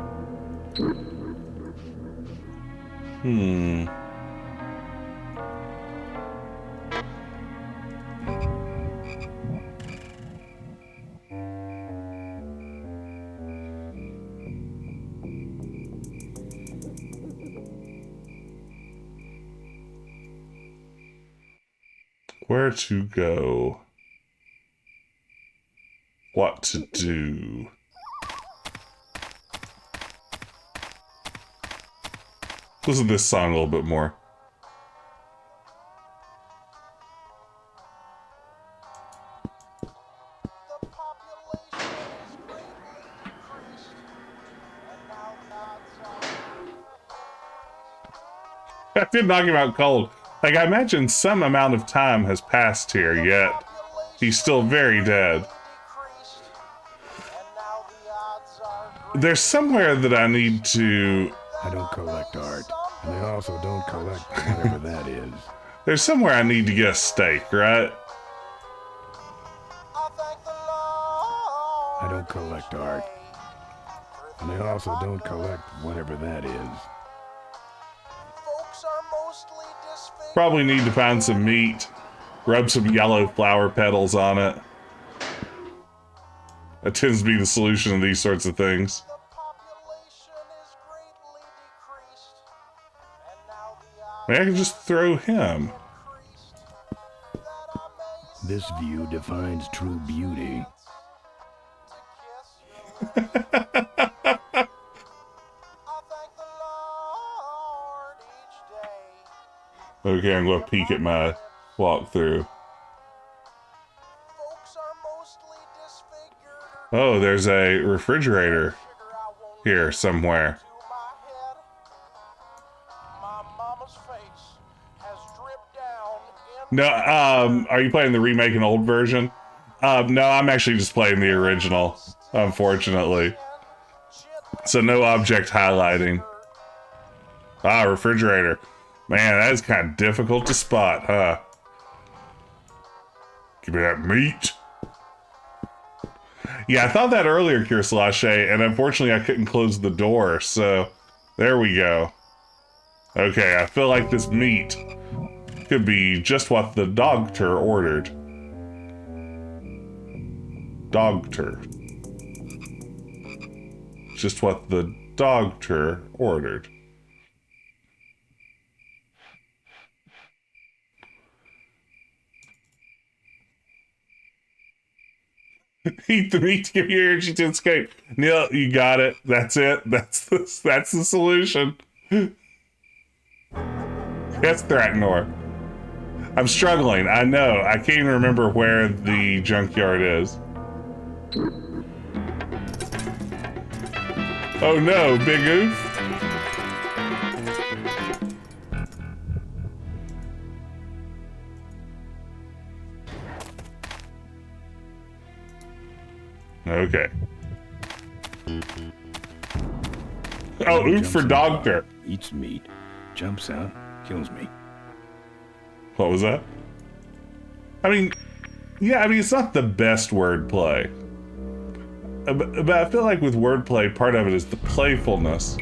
Where to go? What to do? Listen to this song a little bit more. I did knock him out cold. Like, I imagine some amount of time has passed here, yet he's still very dead. There's somewhere that I need to... I don't collect art, and I also don't collect whatever that is. There's somewhere I need to get a steak, right? I don't collect art, and I also don't collect whatever that is. Probably need to find some meat. Rub some yellow flower petals on it. That tends to be the solution to these sorts of things. Maybe I can just throw him. This view defines true beauty. Okay, I'm going to peek at my walkthrough. Oh, there's a refrigerator here somewhere. No, are you playing the remake and old version? No, I'm actually just playing the original, unfortunately. So no object highlighting. Ah, refrigerator. Man, that is kind of difficult to spot, huh? Give me that meat. Yeah, I thought that earlier, Kirsalache, and unfortunately I couldn't close the door, so there we go. Okay, I feel like this meat could be just what the doctor ordered. Doctor. Just what the doctor ordered. Eat the meat to give you energy to escape. Neil, you got it. That's it. That's the solution. That's Thratnor. I'm struggling. I know. I can't even remember where the junkyard is. Oh no, Big Oof. Okay. Oh, oof Jumps for in the car, doctor. eats meat, jumps out, kills me. What was that? I mean, yeah, I mean, it's not the best wordplay. But I feel like with wordplay, part of it is the playfulness.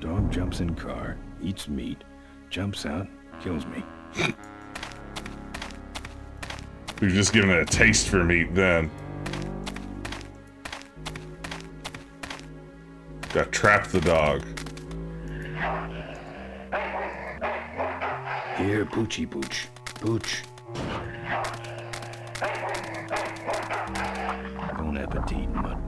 Dog jumps in car, eats meat, jumps out, kills me. We've just given it a taste for meat then. Got trap the dog. Here, Poochie Pooch. Pooch. Bon appetit, mutt.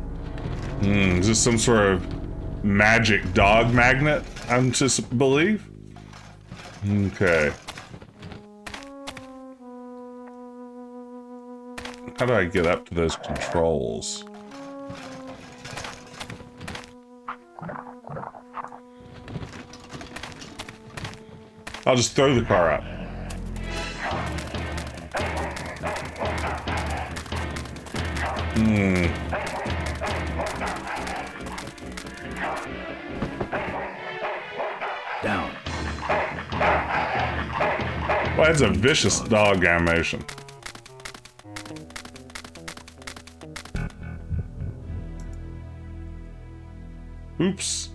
Is this some sort of magic dog magnet, I'm to believe? Okay. How do I get up to those controls? I'll just throw the car up. Down. Well, that's a vicious dog animation. Oops.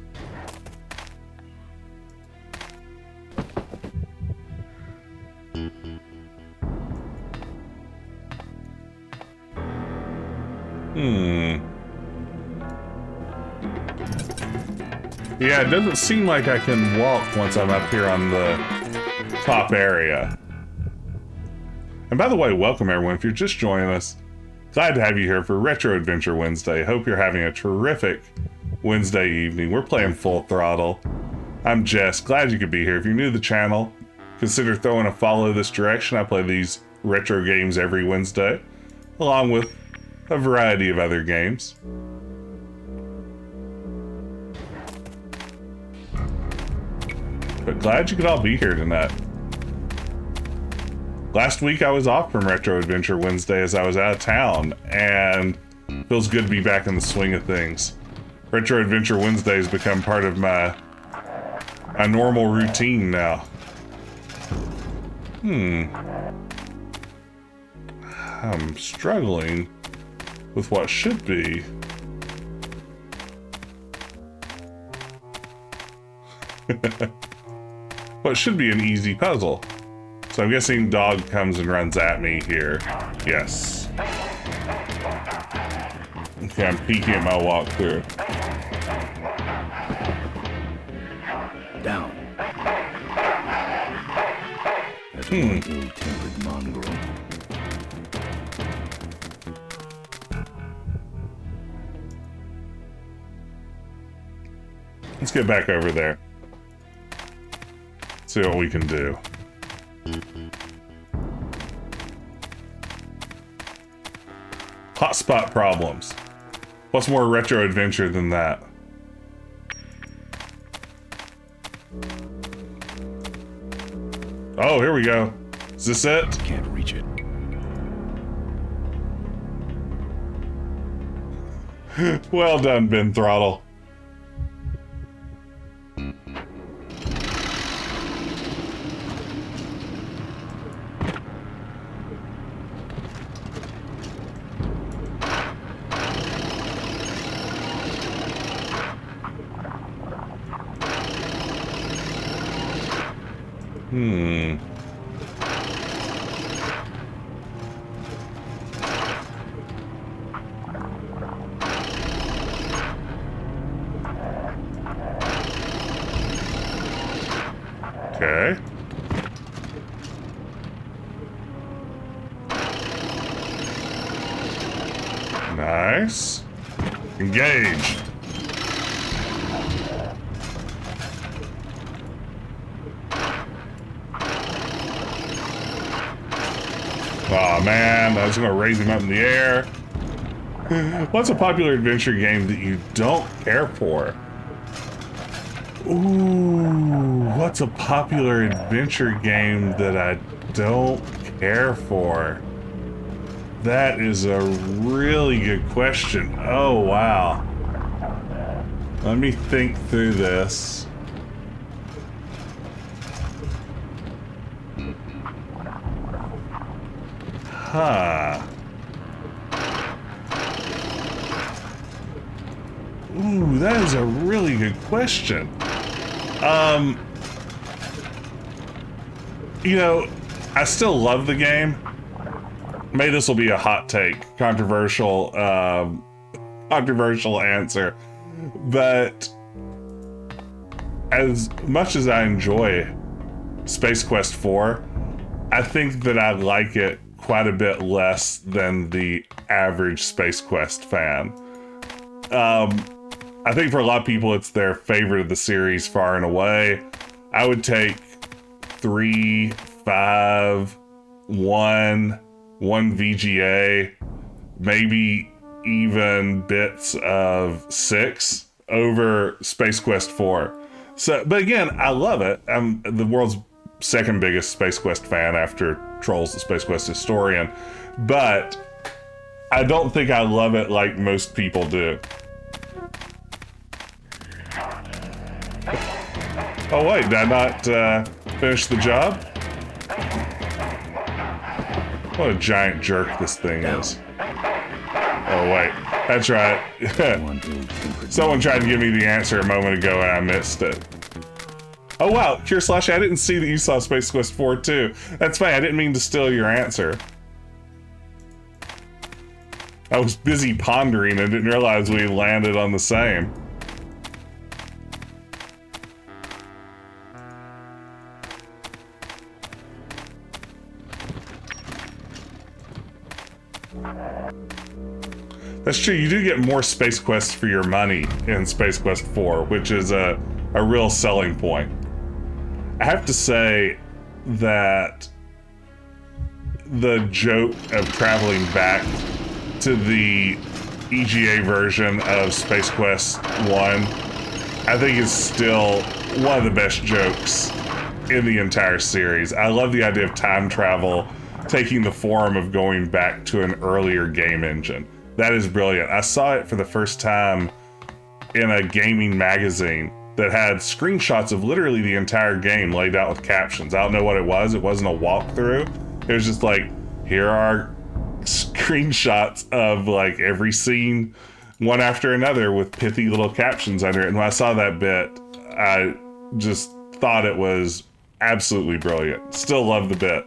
Yeah, it doesn't seem like I can walk once I'm up here on the top area. And by the way, welcome everyone. If you're just joining us, glad to have you here for Retro Adventure Wednesday. Hope you're having a terrific Wednesday evening. We're playing Full Throttle. I'm Jess. Glad you could be here. If you're new to the channel, consider throwing a follow this direction. I play these retro games every Wednesday, along with a variety of other games. But glad you could all be here tonight. Last week I was off from Retro Adventure Wednesday as I was out of town, and it feels good to be back in the swing of things. Retro Adventure Wednesday has become part of my normal routine now. I'm struggling with what should be. What should be an easy puzzle. So I'm guessing dog comes and runs at me here. Yes. Okay, I'm peeking at my walkthrough. Down. That's one ill-tempered mongrel. Let's get back over there. See what we can do. Hotspot problems. What's more retro adventure than that? Oh, here we go. Is this it? Can't reach it. Well done, Ben Throttle. Okay. Nice. Engage. Oh man, I was gonna raise him up in the air. What's a popular adventure game that you don't care for? Ooh, what's a popular adventure game that I don't care for? That is a really good question. Oh, wow. Let me think through this. Huh. Ooh, that is a really good question. You know, I still love the game. Maybe this will be a hot take, controversial answer. But as much as I enjoy Space Quest 4, I think that I like it quite a bit less than the average Space Quest fan. I think for a lot of people, it's their favorite of the series far and away. I would take 3, 5, 1 VGA, maybe even bits of 6 over Space Quest 4. So, but again, I love it. I'm the world's second biggest Space Quest fan after Trolls the Space Quest historian, but I don't think I love it like most people do. Oh wait, did I not finish the job? What a giant jerk this thing is. Oh wait, that's right. Someone tried to give me the answer a moment ago and I missed it. Oh wow, Cure Slash, I didn't see that you saw Space Quest 4 too. That's fine, I didn't mean to steal your answer. I was busy pondering and didn't realize we landed on the same. That's true, you do get more Space Quests for your money in Space Quest 4, which is a real selling point. I have to say that the joke of traveling back to the EGA version of Space Quest 1, I think is still one of the best jokes in the entire series. I love the idea of time travel taking the form of going back to an earlier game engine. That is brilliant. I saw it for the first time in a gaming magazine that had screenshots of literally the entire game laid out with captions. I don't know what it was. It wasn't a walkthrough. It was just like, here are screenshots of like every scene, one after another, with pithy little captions under it. And when I saw that bit, I just thought it was absolutely brilliant. Still love the bit.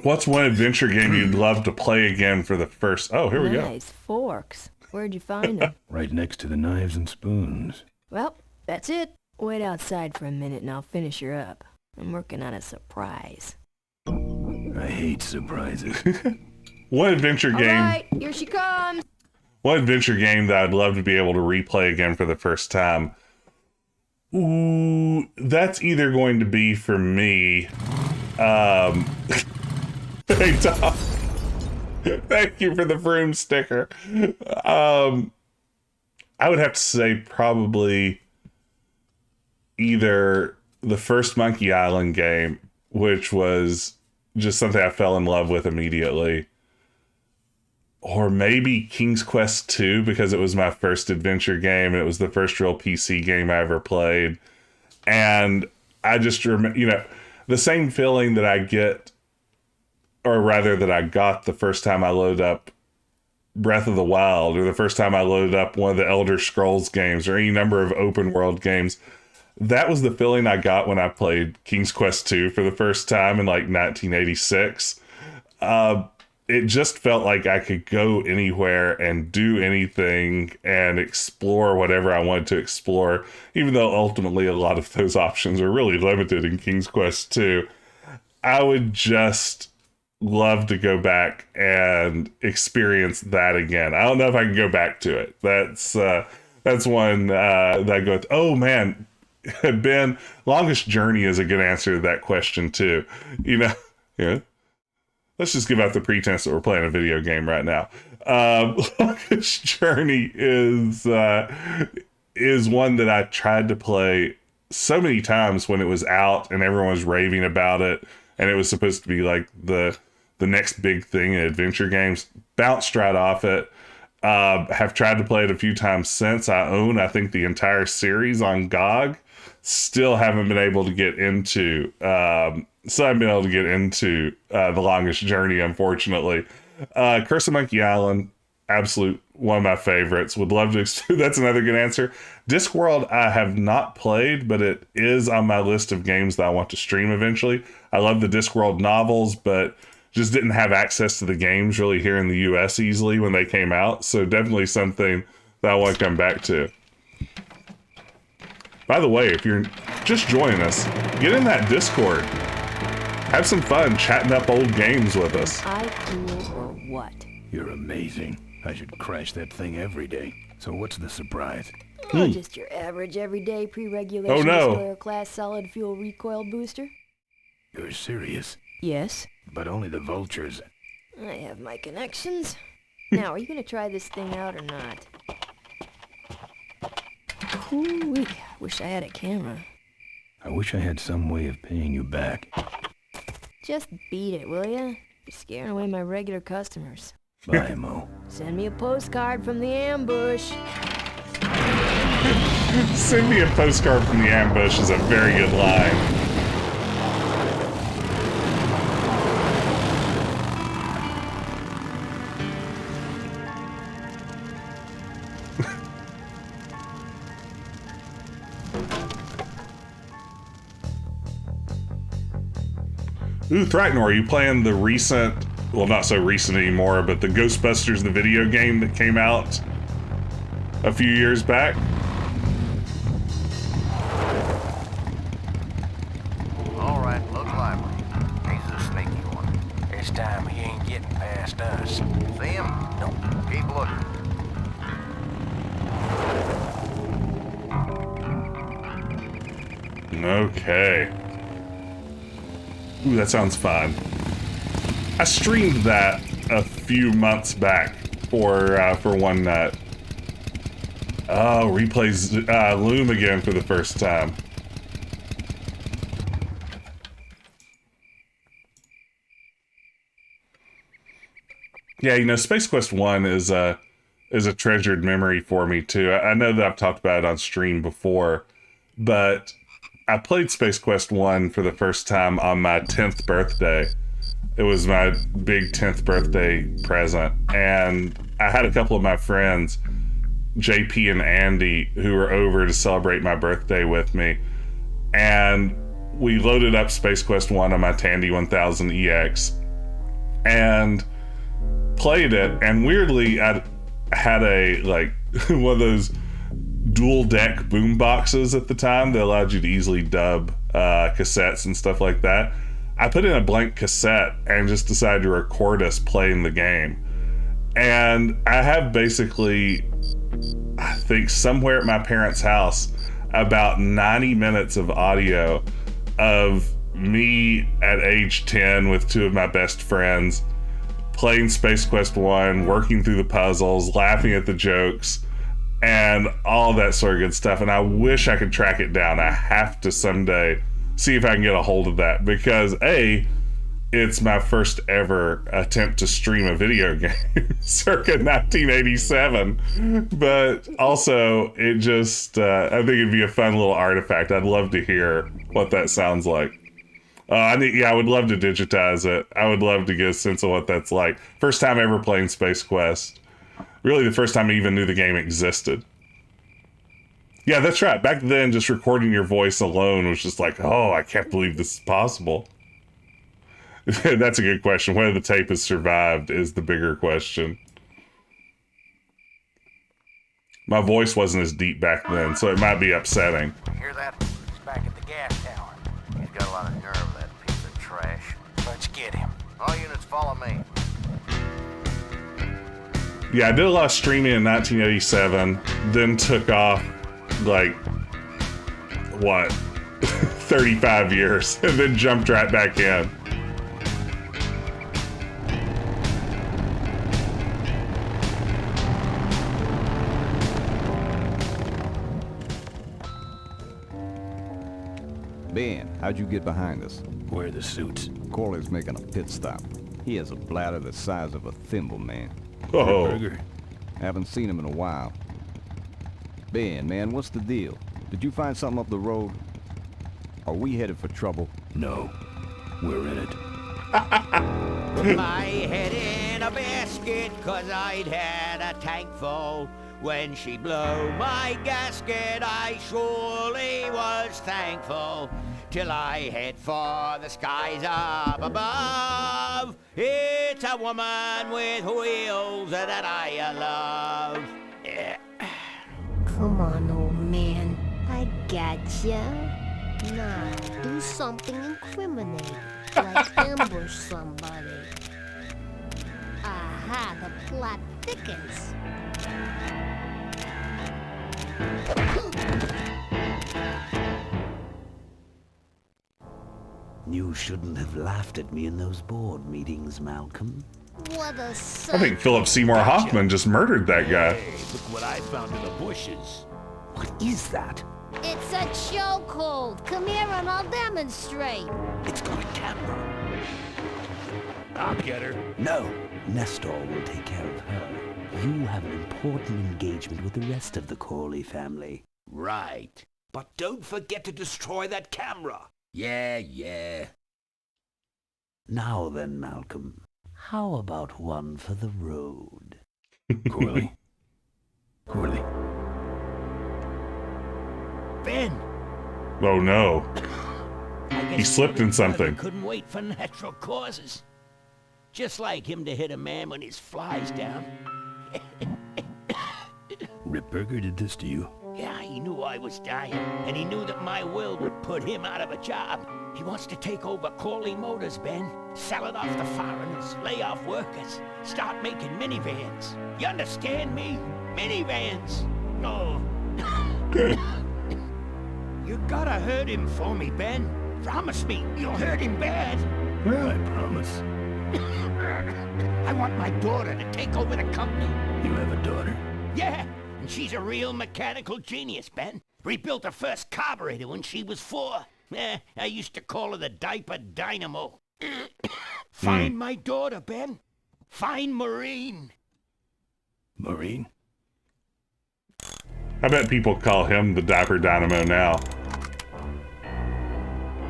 What's one adventure game you'd love to play again for the first... Oh, here we go. Nice forks. Where'd you find them? Right next to the knives and spoons. Well, that's it. Wait outside for a minute and I'll finish her up. I'm working on a surprise. I hate surprises. What adventure game... All right, here she comes. What adventure game that I'd love to be able to replay again for the first time? Ooh, that's either going to be for me... Hey, Tom. Thank you for the Vroom sticker. I would have to say probably either the first Monkey Island game, which was just something I fell in love with immediately, or maybe King's Quest 2, because it was my first adventure game and it was the first real PC game I ever played. And I just remember, you know, the same feeling that I get, or rather that I got the first time I loaded up Breath of the Wild, or the first time I loaded up one of the Elder Scrolls games, or any number of open world games. That was the feeling I got when I played King's Quest 2 for the first time in like 1986. It just felt like I could go anywhere and do anything and explore whatever I wanted to explore, even though ultimately a lot of those options are really limited in King's Quest 2. I would just love to go back and experience that again. I don't know if I can go back to it. That's one that I go with. Oh man, Ben, Longest Journey is a good answer to that question too. You know, yeah. Let's just give out the pretense that we're playing a video game right now. Longest Journey is one that I tried to play so many times when it was out and everyone was raving about it, and it was supposed to be like the next big thing in adventure games. Bounced right off it. Have tried to play it a few times since. I own, I think, the entire series on GOG. Still haven't been able to get into. So I've been able to get into The Longest Journey, unfortunately. Curse of Monkey Island, absolute one of my favorites. Would love to. That's another good answer. Discworld, I have not played, but it is on my list of games that I want to stream eventually. I love the Discworld novels, but just didn't have access to the games really here in the US easily when they came out. So definitely something that I want to come back to. By the way, if you're just joining us, get in that Discord. Have some fun chatting up old games with us. I cool or what? You're amazing. I should crash that thing every day. So what's the surprise? Oh, just your average everyday pre-regulation Oh, no. Destroyer class solid fuel recoil booster. You're serious? Yes. But only the vultures. I have my connections. Now, are you gonna try this thing out or not? Ooh, wish I had a camera. I wish I had some way of paying you back. Just beat it, will ya? You're scaring away my regular customers. Bye, Mo. Send me a postcard from the ambush. Send me a postcard from the ambush is a very good line. Ooh, Throttle, are you playing the recent, well, not so recent anymore, but the Ghostbusters, the video game that came out a few years back? All right, look lively. He's a sneaky one. This time he ain't getting past us. See him? Nope. Keep looking. Okay. Ooh, that sounds fun. I streamed that a few months back for one nut. Oh, replays Loom again for the first time. Yeah, you know, Space Quest 1 is a treasured memory for me too. I know that I've talked about it on stream before, but I played Space Quest 1 for the first time on my 10th birthday. It was my big 10th birthday present, and I had a couple of my friends, JP and Andy, who were over to celebrate my birthday with me, and we loaded up Space Quest 1 on my Tandy 1000 EX and played it, and weirdly I had a like one of those dual deck boom boxes at the time that allowed you to easily dub cassettes and stuff like that. I put in a blank cassette and just decided to record us playing the game, and I have basically, I think somewhere at my parents' house, about 90 minutes of audio of me at age 10 with two of my best friends playing Space Quest 1, working through the puzzles, laughing at the jokes, and all that sort of good stuff. And I wish I could track it down. I have to someday see if I can get a hold of that, because A, it's my first ever attempt to stream a video game circa 1987, but also it just I think it'd be a fun little artifact. I'd love to hear what that sounds like. I would love to digitize it. I would love to get a sense of what that's like. First time ever playing Space Quest. Really the first time I even knew the game existed. Yeah, that's right. Back then, just recording your voice alone was just like, oh, I can't believe this is possible. That's a good question. Whether the tape has survived is the bigger question. My voice wasn't as deep back then, so it might be upsetting. Hear that? He's back at the gas tower. He's got a lot of nerve, that piece of trash. Let's get him. All units follow me. Yeah, I did a lot of streaming in 1987, then took off, like, what, 35 years, and then jumped right back in. Ben, how'd you get behind us? Where are the suits? Corley's making a pit stop. He has a bladder the size of a thimble, man. Oh. Burger? Haven't seen him in a while. Ben, man, what's the deal? Did you find something up the road? Are we headed for trouble? No. We're in it. Put my head in a basket, 'cause I'd had a tank full. When she blew my gasket, I surely was thankful. Till I head for the skies up above. It's a woman with wheels that I love. Come on, old man. I gotcha. Now, do something incriminating, like ambush somebody. Aha, the plot thickens. You shouldn't have laughed at me in those board meetings, Malcolm. What a I sight. think Philip Seymour Hoffman just murdered that guy. Hey, look what I found in the bushes. What is that? It's a chokehold. Come here and I'll demonstrate. It's got a camera. I'll get her. No, Nestor will take care of her. You have an important engagement with the rest of the Corley family. Right. But don't forget to destroy that camera. Yeah. Now then, Malcolm, how about one for the road? Corley. Corley. Ben! Oh no. I guess He slipped in something. Couldn't wait for natural causes. Just like him to hit a man when his fly's down. Rip Burger did this to you? Yeah, he knew I was dying, and he knew that my will would put him out of a job. He wants to take over Corley Motors, Ben. Sell it off to foreigners, lay off workers, start making minivans. You understand me? Minivans. Oh. You gotta hurt him for me, Ben. Promise me you'll hurt him bad. I promise. I want my daughter to take over the company. You have a daughter? Yeah, and she's a real mechanical genius, Ben. Rebuilt her first carburetor when she was 4. I used to call her the diaper dynamo. Find my daughter, Ben. Find Maureen. Maureen? I bet people call him the Diaper Dynamo now.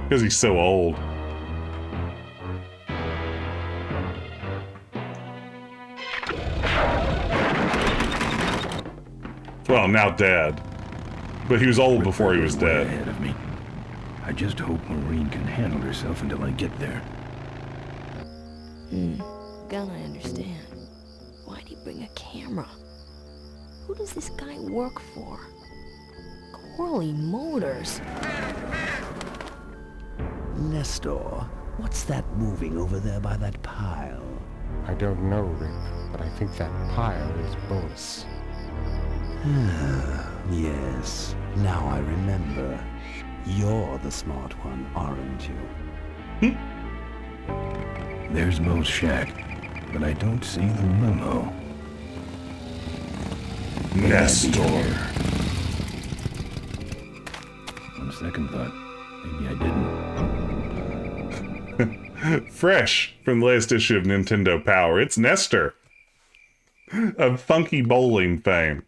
Because he's so old. Well, now dead. But he was old before he was Way dead. ahead of me. I just hope Maureen can handle herself until I get there. Gonna understand. Why'd he bring a camera? Who does this guy work for? Corley Motors. Nestor, what's that moving over there by that pile? I don't know, Rip, but I think that pile is bolts. Yes, now I remember. You're the smart one, aren't you? There's Mo's shack, but I don't see the limo. Nestor. On second thought, maybe I didn't. Fresh from the latest issue of Nintendo Power, it's Nestor of Funky Bowling fame.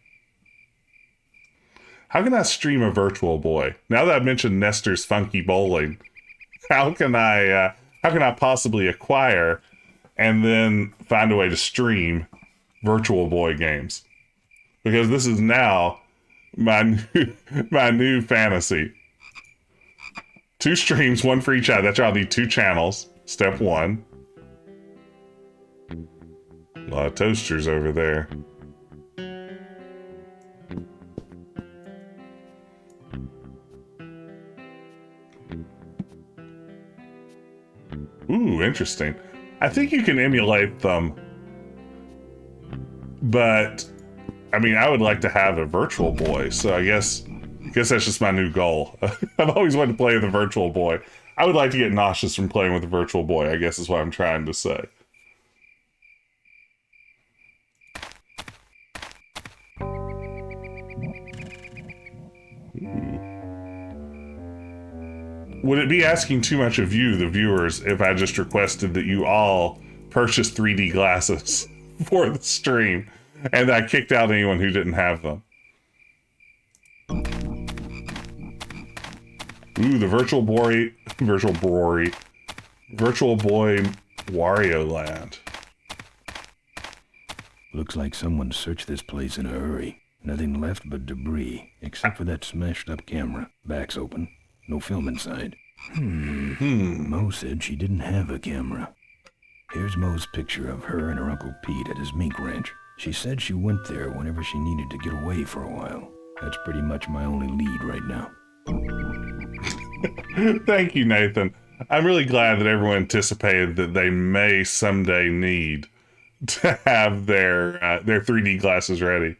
How can I stream a Virtual Boy? Now that I've mentioned Nestor's Funky Bowling, how can I possibly acquire and then find a way to stream Virtual Boy games? Because this is now my new fantasy. 2 streams, 1 for each eye. That's why I'll need 2 channels. Step 1. A lot of toasters over there. Ooh, interesting. I think you can emulate them. But, I mean, I would like to have a Virtual Boy, so I guess that's just my new goal. I've always wanted to play with a Virtual Boy. I would like to get nauseous from playing with a Virtual Boy, I guess is what I'm trying to say. would it be asking too much of you, the viewers, if I just requested that you all purchase 3D glasses for the stream, and I kicked out anyone who didn't have them? Ooh, the Virtual Boy Wario Land. Looks like someone searched this place in a hurry. Nothing left but debris, except for that smashed-up camera. Back's open. No film inside. Mo said she didn't have a camera. Here's Mo's picture of her and her Uncle Pete at his mink ranch. She said she went there whenever she needed to get away for a while. That's pretty much my only lead right now. Thank you, Nathan. I'm really glad that everyone anticipated that they may someday need to have their 3D glasses ready.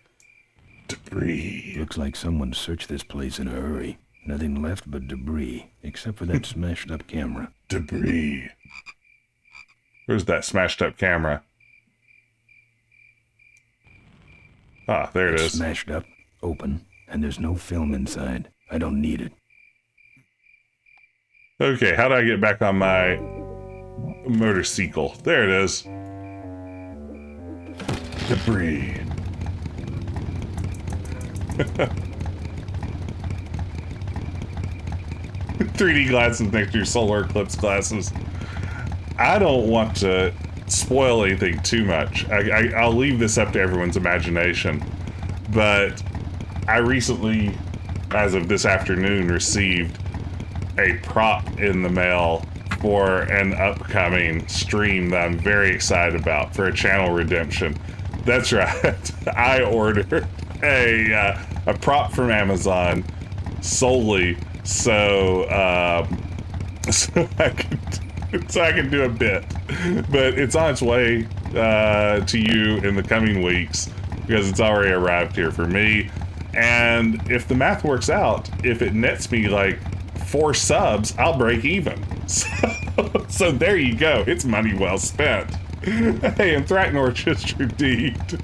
Debris. Looks like someone searched this place in a hurry. Nothing left but debris, except for that smashed-up camera. Debris. Where's that smashed-up camera? Ah, there it is. Smashed up, open, and there's no film inside. I don't need it. Okay, how do I get back on my motorcycle? There it is. Debris. 3D glasses next to your solar eclipse glasses. I don't want to spoil anything too much. I'll leave this up to everyone's imagination. But I recently, as of this afternoon, received a prop in the mail for an upcoming stream that I'm very excited about for a channel redemption. That's right. I ordered a prop from Amazon solely so I can do a bit, but it's on its way to you in the coming weeks because it's already arrived here for me. And if the math works out, if it nets me like 4 subs, I'll break even. So there you go. It's money well spent. Hey, and Thracknor just redeemed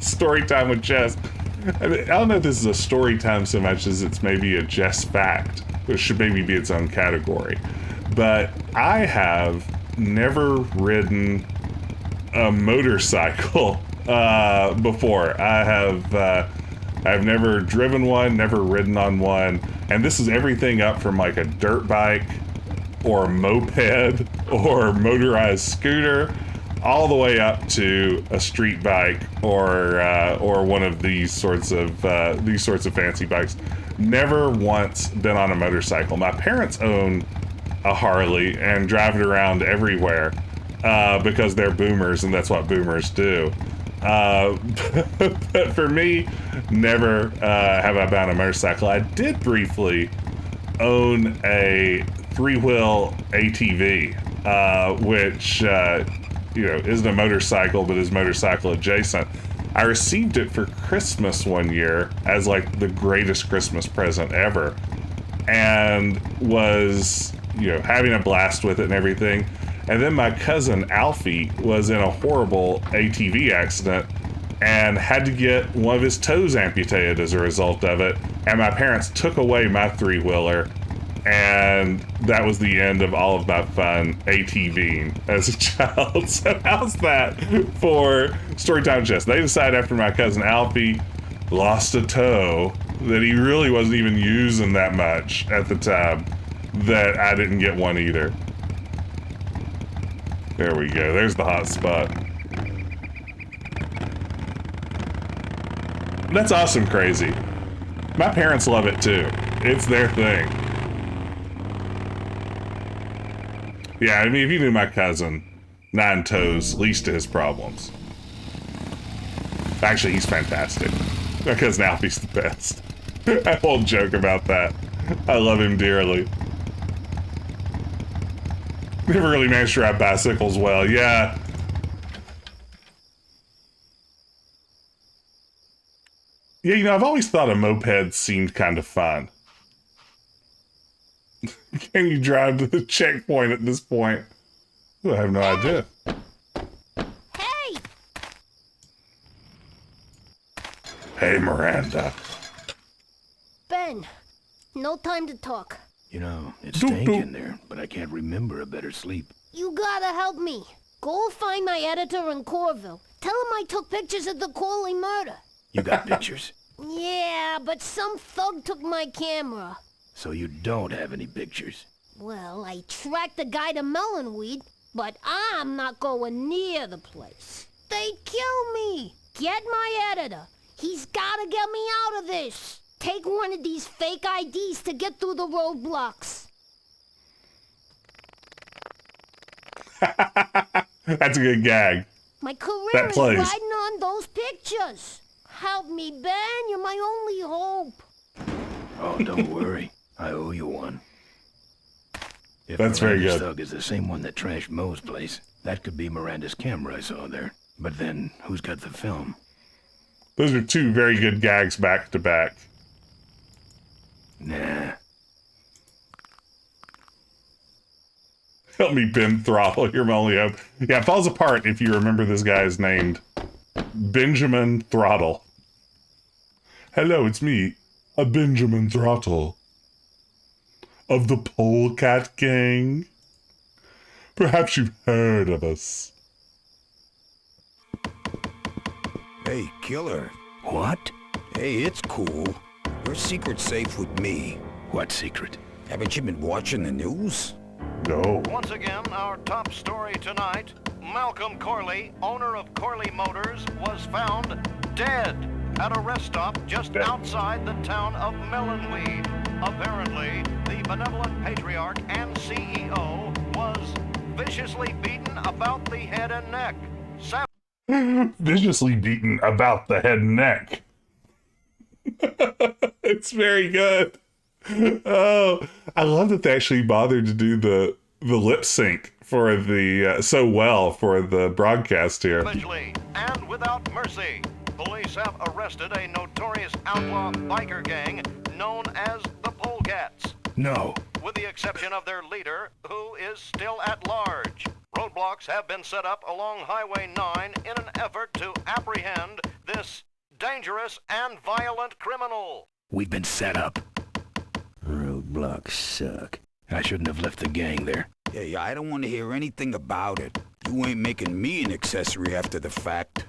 story time with Jess. I don't know if this is a story time so much as it's maybe a Jess fact. It should maybe be its own category. But I have never ridden a motorcycle before. I've never driven one, never ridden on one, and this is everything up from like a dirt bike or a moped or motorized scooter, all the way up to a street bike or one of these sorts of fancy bikes. Never once been on a motorcycle. My parents own a Harley and drive it around everywhere because they're boomers and that's what boomers do. But for me, never have I been on a motorcycle. I did briefly own a 3-wheel ATV, which isn't a motorcycle but is motorcycle adjacent. I received it for Christmas one year as like the greatest Christmas present ever, and was having a blast with it and everything. And then my cousin Alfie was in a horrible ATV accident and had to get one of his toes amputated as a result of it. And my parents took away my 3-wheeler, and that was the end of all of my fun ATVing as a child. So how's that for Storytime Jess? They decided after my cousin Alfie lost a toe that he really wasn't even using that much at the time that I didn't get one either. There we go. There's the hot spot. That's awesome crazy. My parents love it too. It's their thing. Yeah, I mean, if you knew my cousin, 9 toes, least to his problems. Actually, he's fantastic. My cousin Alfie's the best. I won't joke about that. I love him dearly. Never really managed to ride bicycles well, yeah. Yeah, I've always thought a moped seemed kind of fun. Can you drive to the checkpoint at this point? Ooh, I have no idea. Hey! Hey, Miranda. Ben, no time to talk. You know, it's stank in there, but I can't remember a better sleep. You gotta help me. Go find my editor in Corville. Tell him I took pictures of the Corley murder. You got pictures? Yeah, but some thug took my camera. So you don't have any pictures? Well, I tracked the guy to Melonweed, but I'm not going near the place. They'd kill me. Get my editor. He's gotta get me out of this. Take one of these fake IDs to get through the roadblocks. That's a good gag. My career That is plays. riding on those pictures. Help me, Ben. You're my only hope. Oh, don't worry. I owe you one. If That's very Miranda's good. thug is the same one that trashed Moe's place, that could be Miranda's camera I saw there. But then, who's got the film? Those are two very good gags back to back. Nah. Help me, Ben Throttle. You're my only hope. Yeah, it falls apart if you remember this guy's named Benjamin Throttle. Hello, it's me, a Benjamin Throttle. Of the Polecat Gang. Perhaps you've heard of us. Hey, killer. What? Hey, it's cool. Your secret's safe with me. What secret? Haven't you been watching the news? No. Once again, our top story tonight, Malcolm Corley, owner of Corley Motors, was found dead at a rest stop just outside the town of Melonweed. Apparently, the benevolent patriarch and CEO was viciously beaten about the head and neck. Viciously beaten about the head and neck. It's very good. Oh, I love that they actually bothered to do the lip sync for the so well for the broadcast here. Savagely and without mercy, police have arrested a notorious outlaw biker gang known as the Polecats. No. With the exception of their leader, who is still at large. Roadblocks have been set up along Highway 9 in an effort to apprehend this dangerous and violent criminal. We've been set up. Roadblocks suck. I shouldn't have left the gang there. Yeah, I don't want to hear anything about it. You ain't making me an accessory after the fact.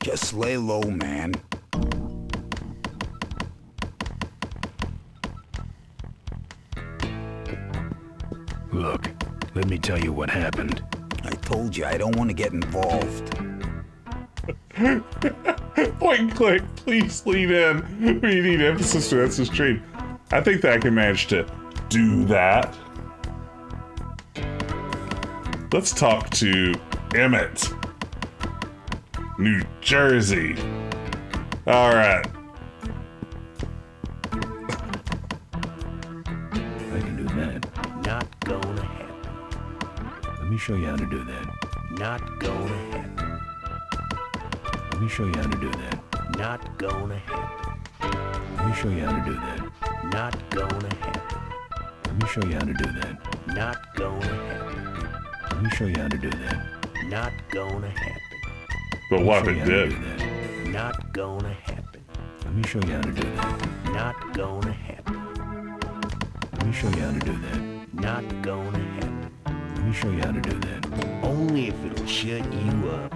Just lay low, man. Look, let me tell you what happened. I told you I don't want to get involved. Point and click, please lean in. We need emphasis to this stream. I think that I can manage to do that. Let's talk to Emmett, New Jersey. All right. I can do that. Not gonna happen. Let me show you how to do that. Not gonna happen. Let me show you how to do that. Not gonna happen. Let me show you how to do that. Not gonna happen. Let me show you how to do that. Not gonna happen. Let me show you how to do that. Not gonna happen. But what if it Let me show you how to did? do that. Not gonna happen. Let me show you how to do that. Not gonna happen. Let me show you how to do that. Not gonna happen. Let me show you how to do that. Only if it'll shut you up.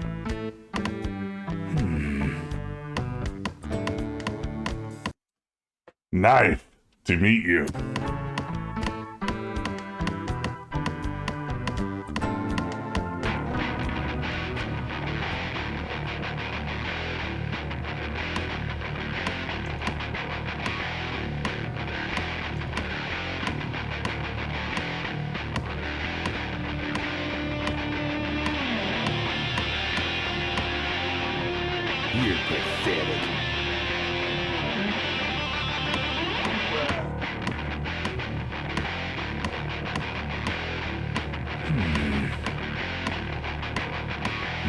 Knife to meet you. You're pathetic.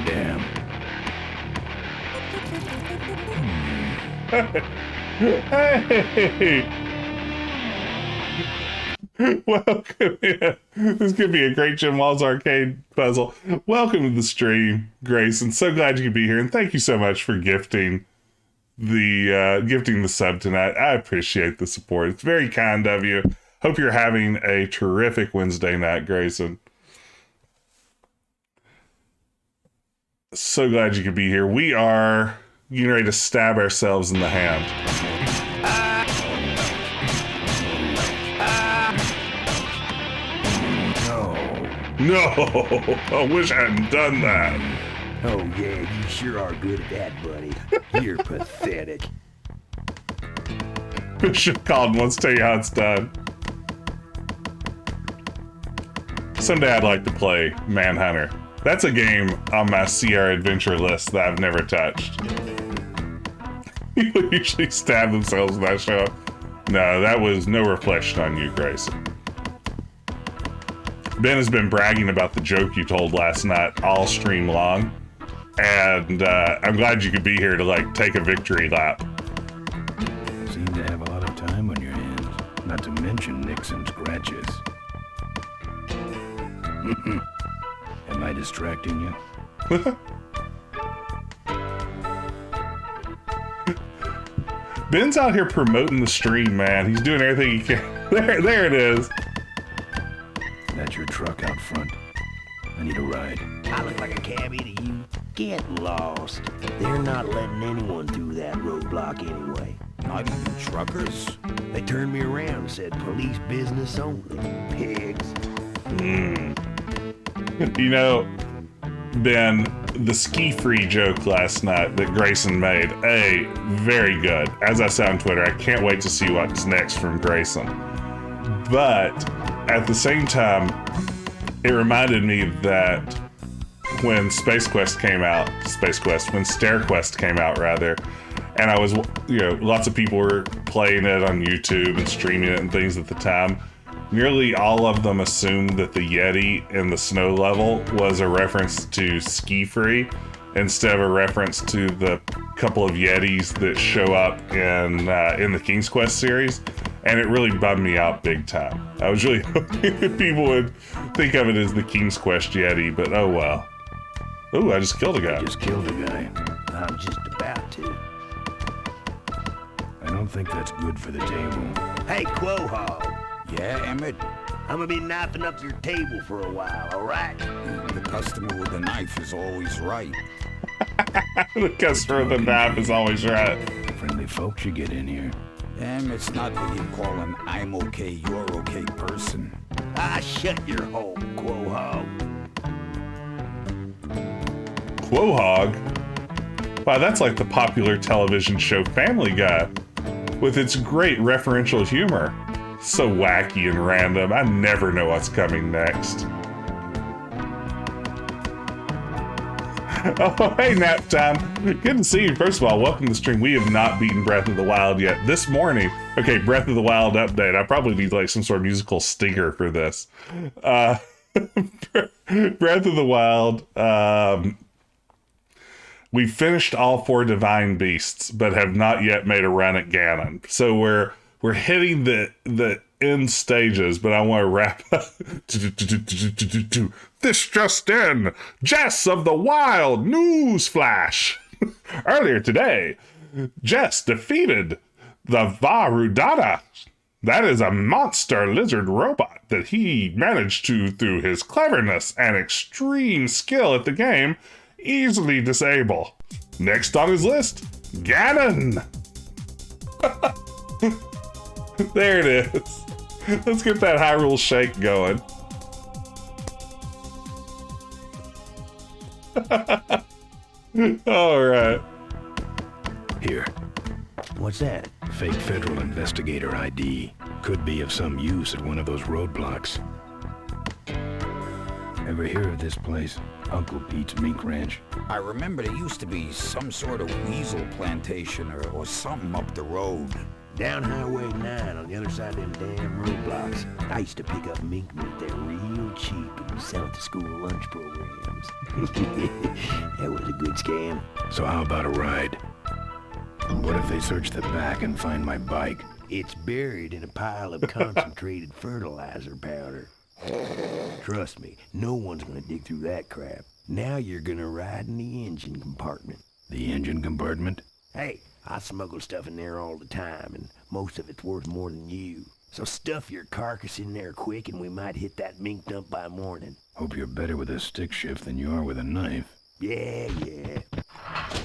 Damn. Hey! Welcome in. This could be a great Jim Walls arcade puzzle. Welcome to the stream, Grayson. So glad you could be here, and thank you so much for gifting the sub tonight. I appreciate the support. It's very kind of you. Hope you're having a terrific Wednesday night, Grayson. So glad you could be here. We are getting ready to stab ourselves in the hand. No, I wish I hadn't done that. Oh yeah, you sure are good at that, buddy. You're pathetic. Bishop called and wants to tell you how it's done. Someday I'd like to play Manhunter. That's a game on my Sierra Adventure list that I've never touched. People usually stab themselves in that show. No, that was no reflection on you, Grayson. Ben has been bragging about the joke you told last night all stream long, and I'm glad you could be here to like take a victory lap. Seem to have a lot of time on your hands, not to mention nicks and scratches. Am I distracting you? Ben's out here promoting the stream, man. He's doing everything he can. There it is. That's your truck out front. I need a ride. I look like a cabbie to you. Get lost. They're not letting anyone through that roadblock anyway. Not even truckers? They turned me around and said police business only. Pigs. You know, Ben, the ski-free joke last night that Grayson made, very good. As I said on Twitter, I can't wait to see what's next from Grayson. But at the same time, it reminded me that when when StairQuest came out, rather, and I was, lots of people were playing it on YouTube and streaming it and things at the time. Nearly all of them assumed that the Yeti in the snow level was a reference to Ski Free instead of a reference to the couple of Yetis that show up in the King's Quest series, and it really bummed me out big time. I was really hoping that people would think of it as the King's Quest Yeti, but oh well. Ooh, I just killed a guy. I just killed a guy. I'm just about to. I don't think that's good for the table. Hey, Quahog. Yeah, Emmett? I'm gonna be knifing up your table for a while, alright? The customer with the knife is always right. The customer with the knife is always right. Friendly folks you get in here. Emmett's not what you'd call an I'm okay, you're okay person. Shut your hole, Quahog. Quahog? Wow, that's like the popular television show Family Guy, with its great referential humor. So wacky and random, I never know what's coming next. Oh, hey, nap time. Good to see you. First of all, welcome to the stream. We have not beaten Breath of the Wild yet. This morning, okay, Breath of the Wild update. I probably need like some sort of musical stinger for this. Breath of the Wild, we finished all 4 divine beasts, but have not yet made a run at Ganon. So we're hitting the end stages, but I want to wrap up. This just in, Jess of the Wild news flash. Earlier today, Jess defeated the Varudana. That is a monster lizard robot that he managed to, through his cleverness and extreme skill at the game, easily disable. Next on his list, Ganon. There it is. Let's get that Hyrule Shake going. All right. Here. What's that? Fake federal investigator ID. Could be of some use at one of those roadblocks. Ever hear of this place? Uncle Pete's Mink Ranch? I remember there used to be some sort of weasel plantation or something up the road. Down Highway 9 on the other side of them damn roadblocks. I used to pick up mink meat there real cheap and sell it to school lunch programs. That was a good scam. So how about a ride? What if they search the back and find my bike? It's buried in a pile of concentrated fertilizer powder. Trust me, no one's gonna dig through that crap. Now you're gonna ride in the engine compartment. The engine compartment? Hey, I smuggle stuff in there all the time, and most of it's worth more than you. So stuff your carcass in there quick and we might hit that mink dump by morning. Hope you're better with a stick shift than you are with a knife. Yeah.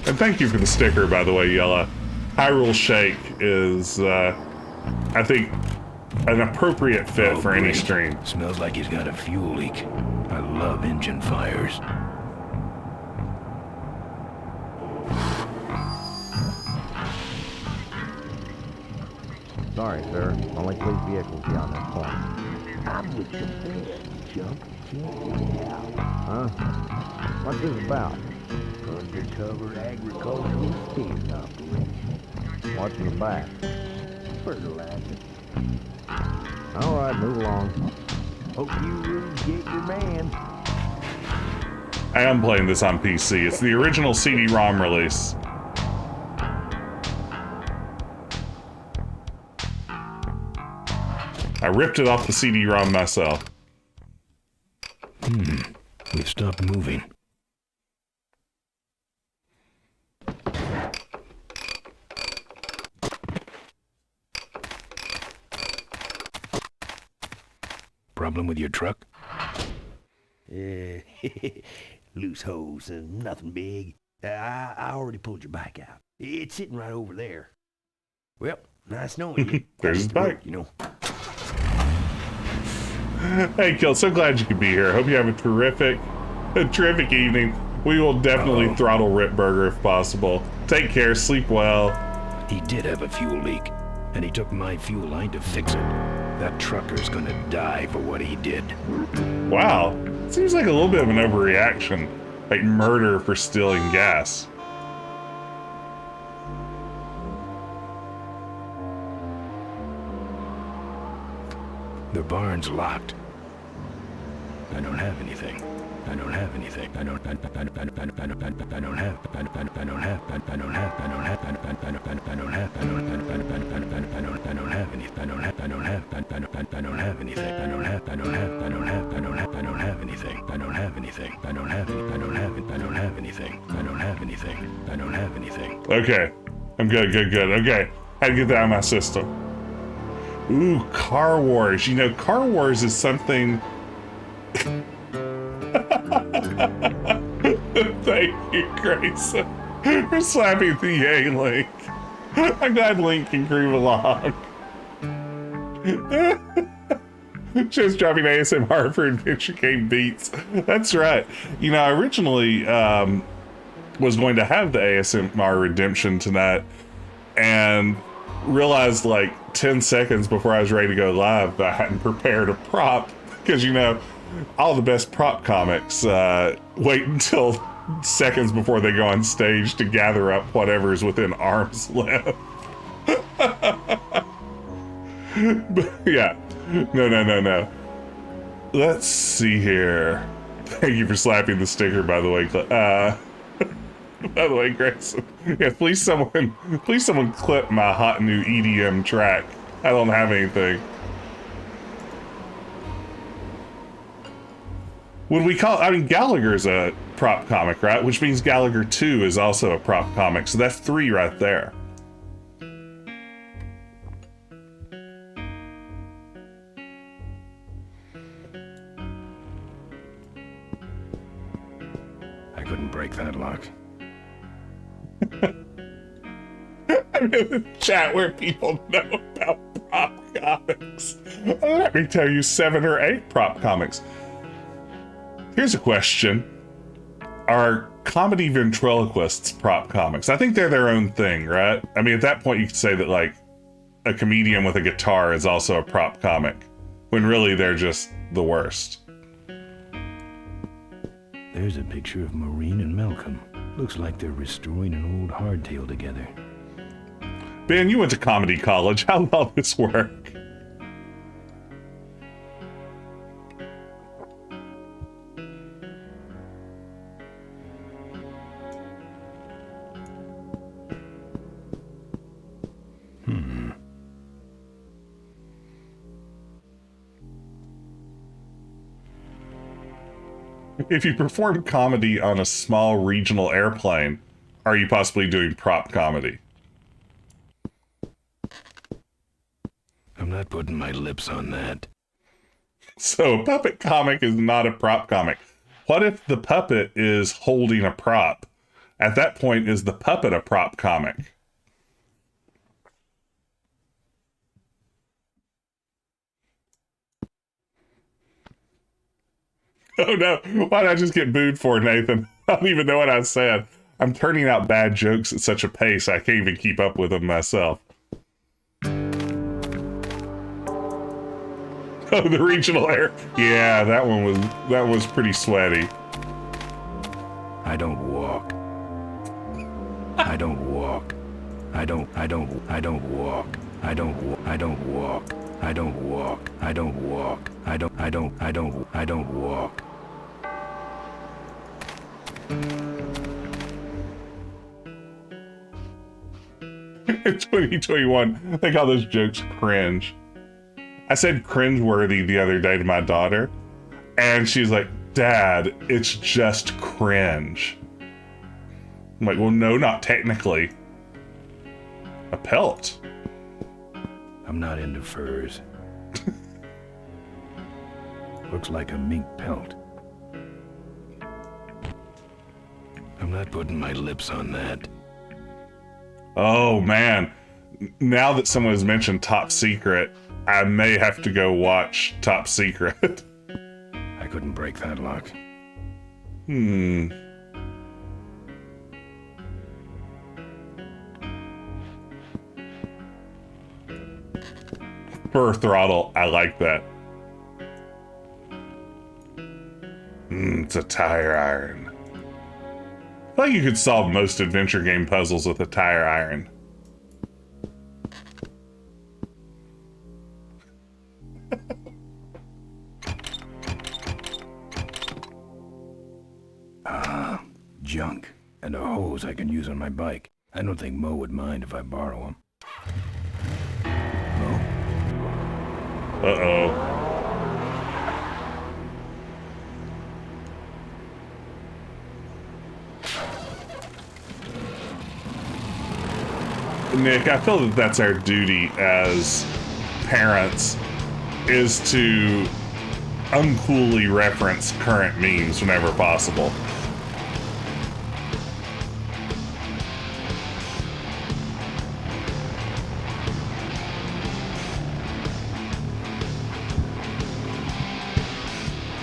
And thank you for the sticker, by the way, Yella. Hyrule Shake is, I think, an appropriate fit for any great. stream. Smells like he's got a fuel leak. I love engine fires. Sorry, sir. Only police vehicles beyond this point. I'm with the best, Jump. Check it out. Huh? What's this about? Undercover agricultural sting operation. What's in the back? Fertilizer. All right, move along. Hope you really get your man. I am playing this on PC. It's the original CD-ROM release. I ripped it off the CD-ROM myself. We've stopped moving. Problem with your truck? Loose hose, nothing big. I already pulled your bike out. It's sitting right over there. Well, nice knowing you. There's his bike. You know. Hey, Kill, so glad you could be here. Hope you have a terrific evening. We will definitely throttle Ripburger if possible. Take care, sleep well. He did have a fuel leak, and he took my fuel line to fix it. That trucker's gonna die for what he did. Wow, seems like a little bit of an overreaction. Like murder for stealing gas. The barn's locked. I don't have anything. I don't have anything. I don't have anything. Okay, I'm good. Okay, had to get that out of my system. Ooh, Car Wars. You know, Car Wars is something... Thank you, Grayson, for slapping the Yay Link. I'm glad Link can groove along. Just dropping ASMR for Adventure Game Beats. That's right. You know, I originally was going to have the ASMR redemption tonight and realized like 10 seconds before I was ready to go live that I hadn't prepared a prop, because you know all the best prop comics wait until seconds before they go on stage to gather up whatever's within arm's length. But yeah, no. Let's see here. Thank you for slapping the sticker, by the way. By the way, Grayson. Yeah, please someone clip my hot new EDM track. I don't have anything. Would we call, I mean, Gallagher's a prop comic, right? Which means Gallagher 2 is also a prop comic, so that's 3 right there. I couldn't break that lock. I'm in the chat where people know about prop comics. Let me tell you 7 or 8 prop comics. Here's a question. Are comedy ventriloquists prop comics? I think they're their own thing, right? I mean, at that point you could say that like a comedian with a guitar is also a prop comic, when really they're just the worst. There's a picture of Maureen and Malcolm. Looks like they're restoring an old hardtail together. Ben, you went to comedy college. How will all this work? If you perform comedy on a small regional airplane, are you possibly doing prop comedy? I'm not putting my lips on that. So a puppet comic is not a prop comic. What if the puppet is holding a prop? At that point, is the puppet a prop comic? Oh no, why did I just get booed for, Nathan? I don't even know what I said. I'm turning out bad jokes at such a pace I can't even keep up with them myself. Oh, the regional air. Yeah, that was pretty sweaty. I don't walk. I don't walk. I don't walk. I don't walk. I don't walk. I don't walk. I don't walk. I don't walk. In 2021, they call those jokes cringe. I said cringeworthy the other day to my daughter, and she's like, Dad, it's just cringe. I'm like, well, no, not technically. A pelt. I'm not into furs. Looks like a mink pelt. I'm not putting my lips on that. Oh, man. Now that someone has mentioned Top Secret, I may have to go watch Top Secret. I couldn't break that lock. For Throttle, I like that. It's a tire iron. I feel like you could solve most adventure game puzzles with a tire iron. Junk. And a hose I can use on my bike. I don't think Mo would mind if I borrow him. Mo? Uh-oh. Nick, I feel that that's our duty as parents, is to uncoolly reference current memes whenever possible.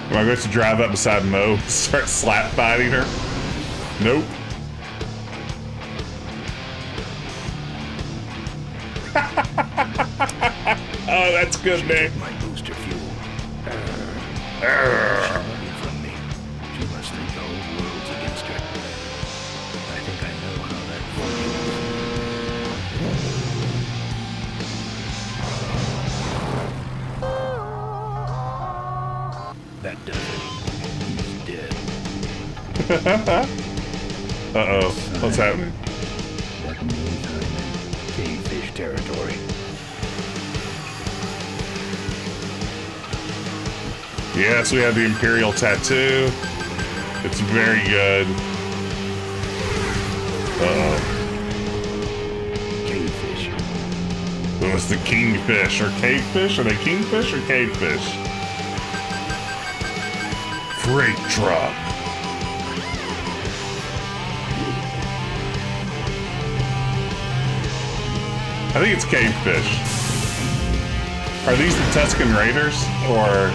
Am I going to drive up beside Mo and start slap fighting her? Nope. Oh, that's good, Nick. My booster fuel. From me. She must think the whole world's against her. I think I know how that feels. That does it. He's dead. Uh-oh. What's happening? Welcome to cavefish territory. Yes, we have the Imperial tattoo. It's very good. Uh-oh. Cavefish. Well, it's the kingfish or cavefish? Are they kingfish or cavefish? Freight truck. I think it's cavefish. Are these the Tuscan Raiders? Or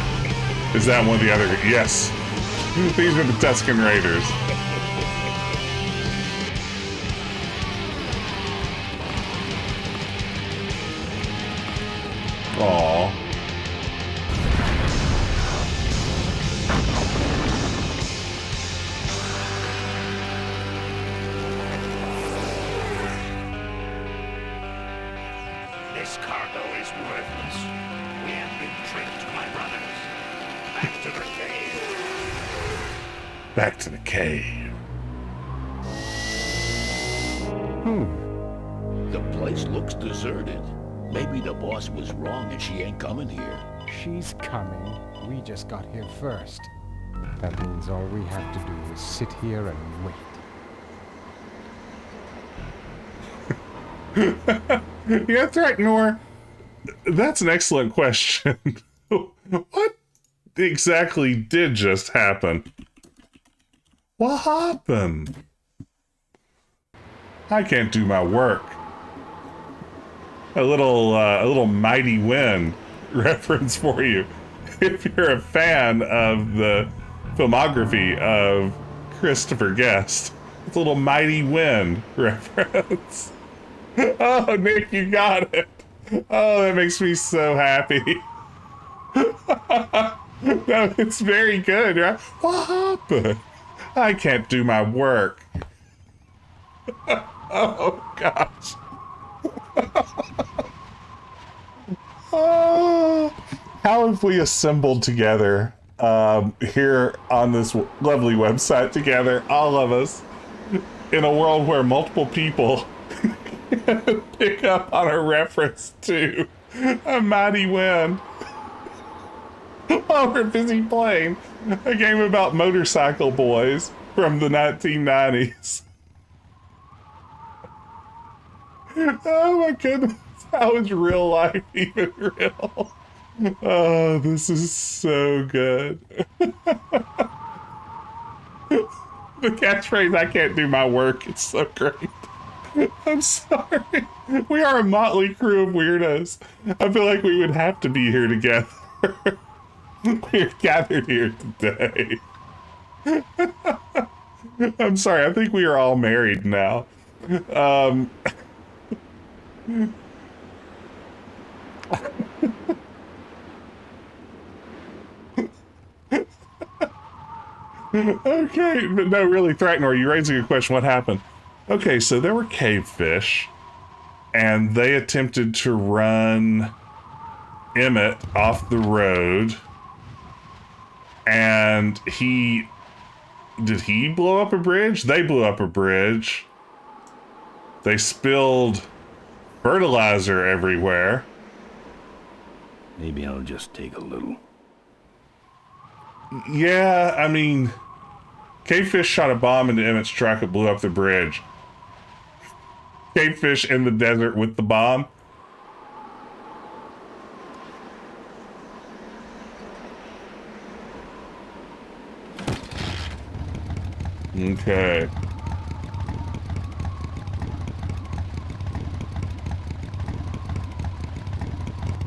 is that one of the other? Yes. These are the Tuscan Raiders. Aww. This cargo is worthless. We have been tricked, my brothers. Back to the cave. Back to the cave. The place looks deserted. Maybe the boss was wrong and she ain't coming here. She's coming. We just got here first. That means all we have to do is sit here and wait. Yeah, that's right, Nor. That's an excellent question. What exactly did just happen? What happened? I can't do my work. A little Mighty Wind reference for you. If you're a fan of the filmography of Christopher Guest, it's a little Mighty Wind reference. Oh, Nick, you got it. Oh, that makes me so happy. No, it's very good, right? What happened? I can't do my work. Oh, gosh. Oh, how have we assembled together here on this lovely website together, all of us, in a world where multiple people pick up on a reference to a mighty wind while we're busy playing a game about motorcycle boys from the 1990s. Oh my goodness, how is real life even real? Oh, this is so good. The catchphrase, I can't do my work, it's so great. I'm sorry. We are a motley crew of weirdos. I feel like we would have to be here together. We're gathered here today. I'm sorry, I think we are all married now. Okay, but no, really, Threatener, you raising a question. What happened? Okay, so there were cave fish, and they attempted to run Emmett off the road, and did he blow up a bridge? They blew up a bridge. They spilled fertilizer everywhere. Maybe I'll just take a little. Yeah, I mean, Cavefish shot a bomb into Emmett's truck and blew up the bridge. Cavefish in the desert with the bomb. Okay.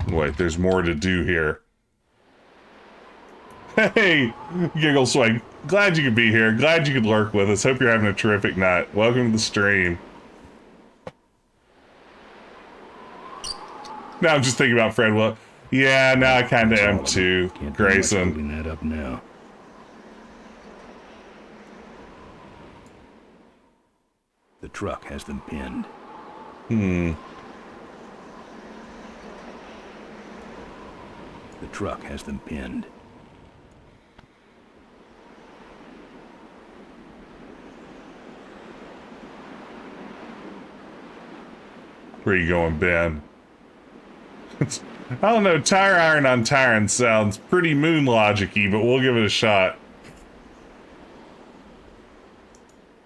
Wait, there's more to do here. Hey, Giggle Swag. Glad you could be here. Glad you could lurk with us. Hope you're having a terrific night. Welcome to the stream. Now I'm just thinking about Fred. Well, yeah, now I kind of am too, Grayson. Holding that up now. The truck has them pinned. The truck has them pinned. Where you going, Ben? I don't know, tire iron on tire sounds pretty moon logic-y, but we'll give it a shot.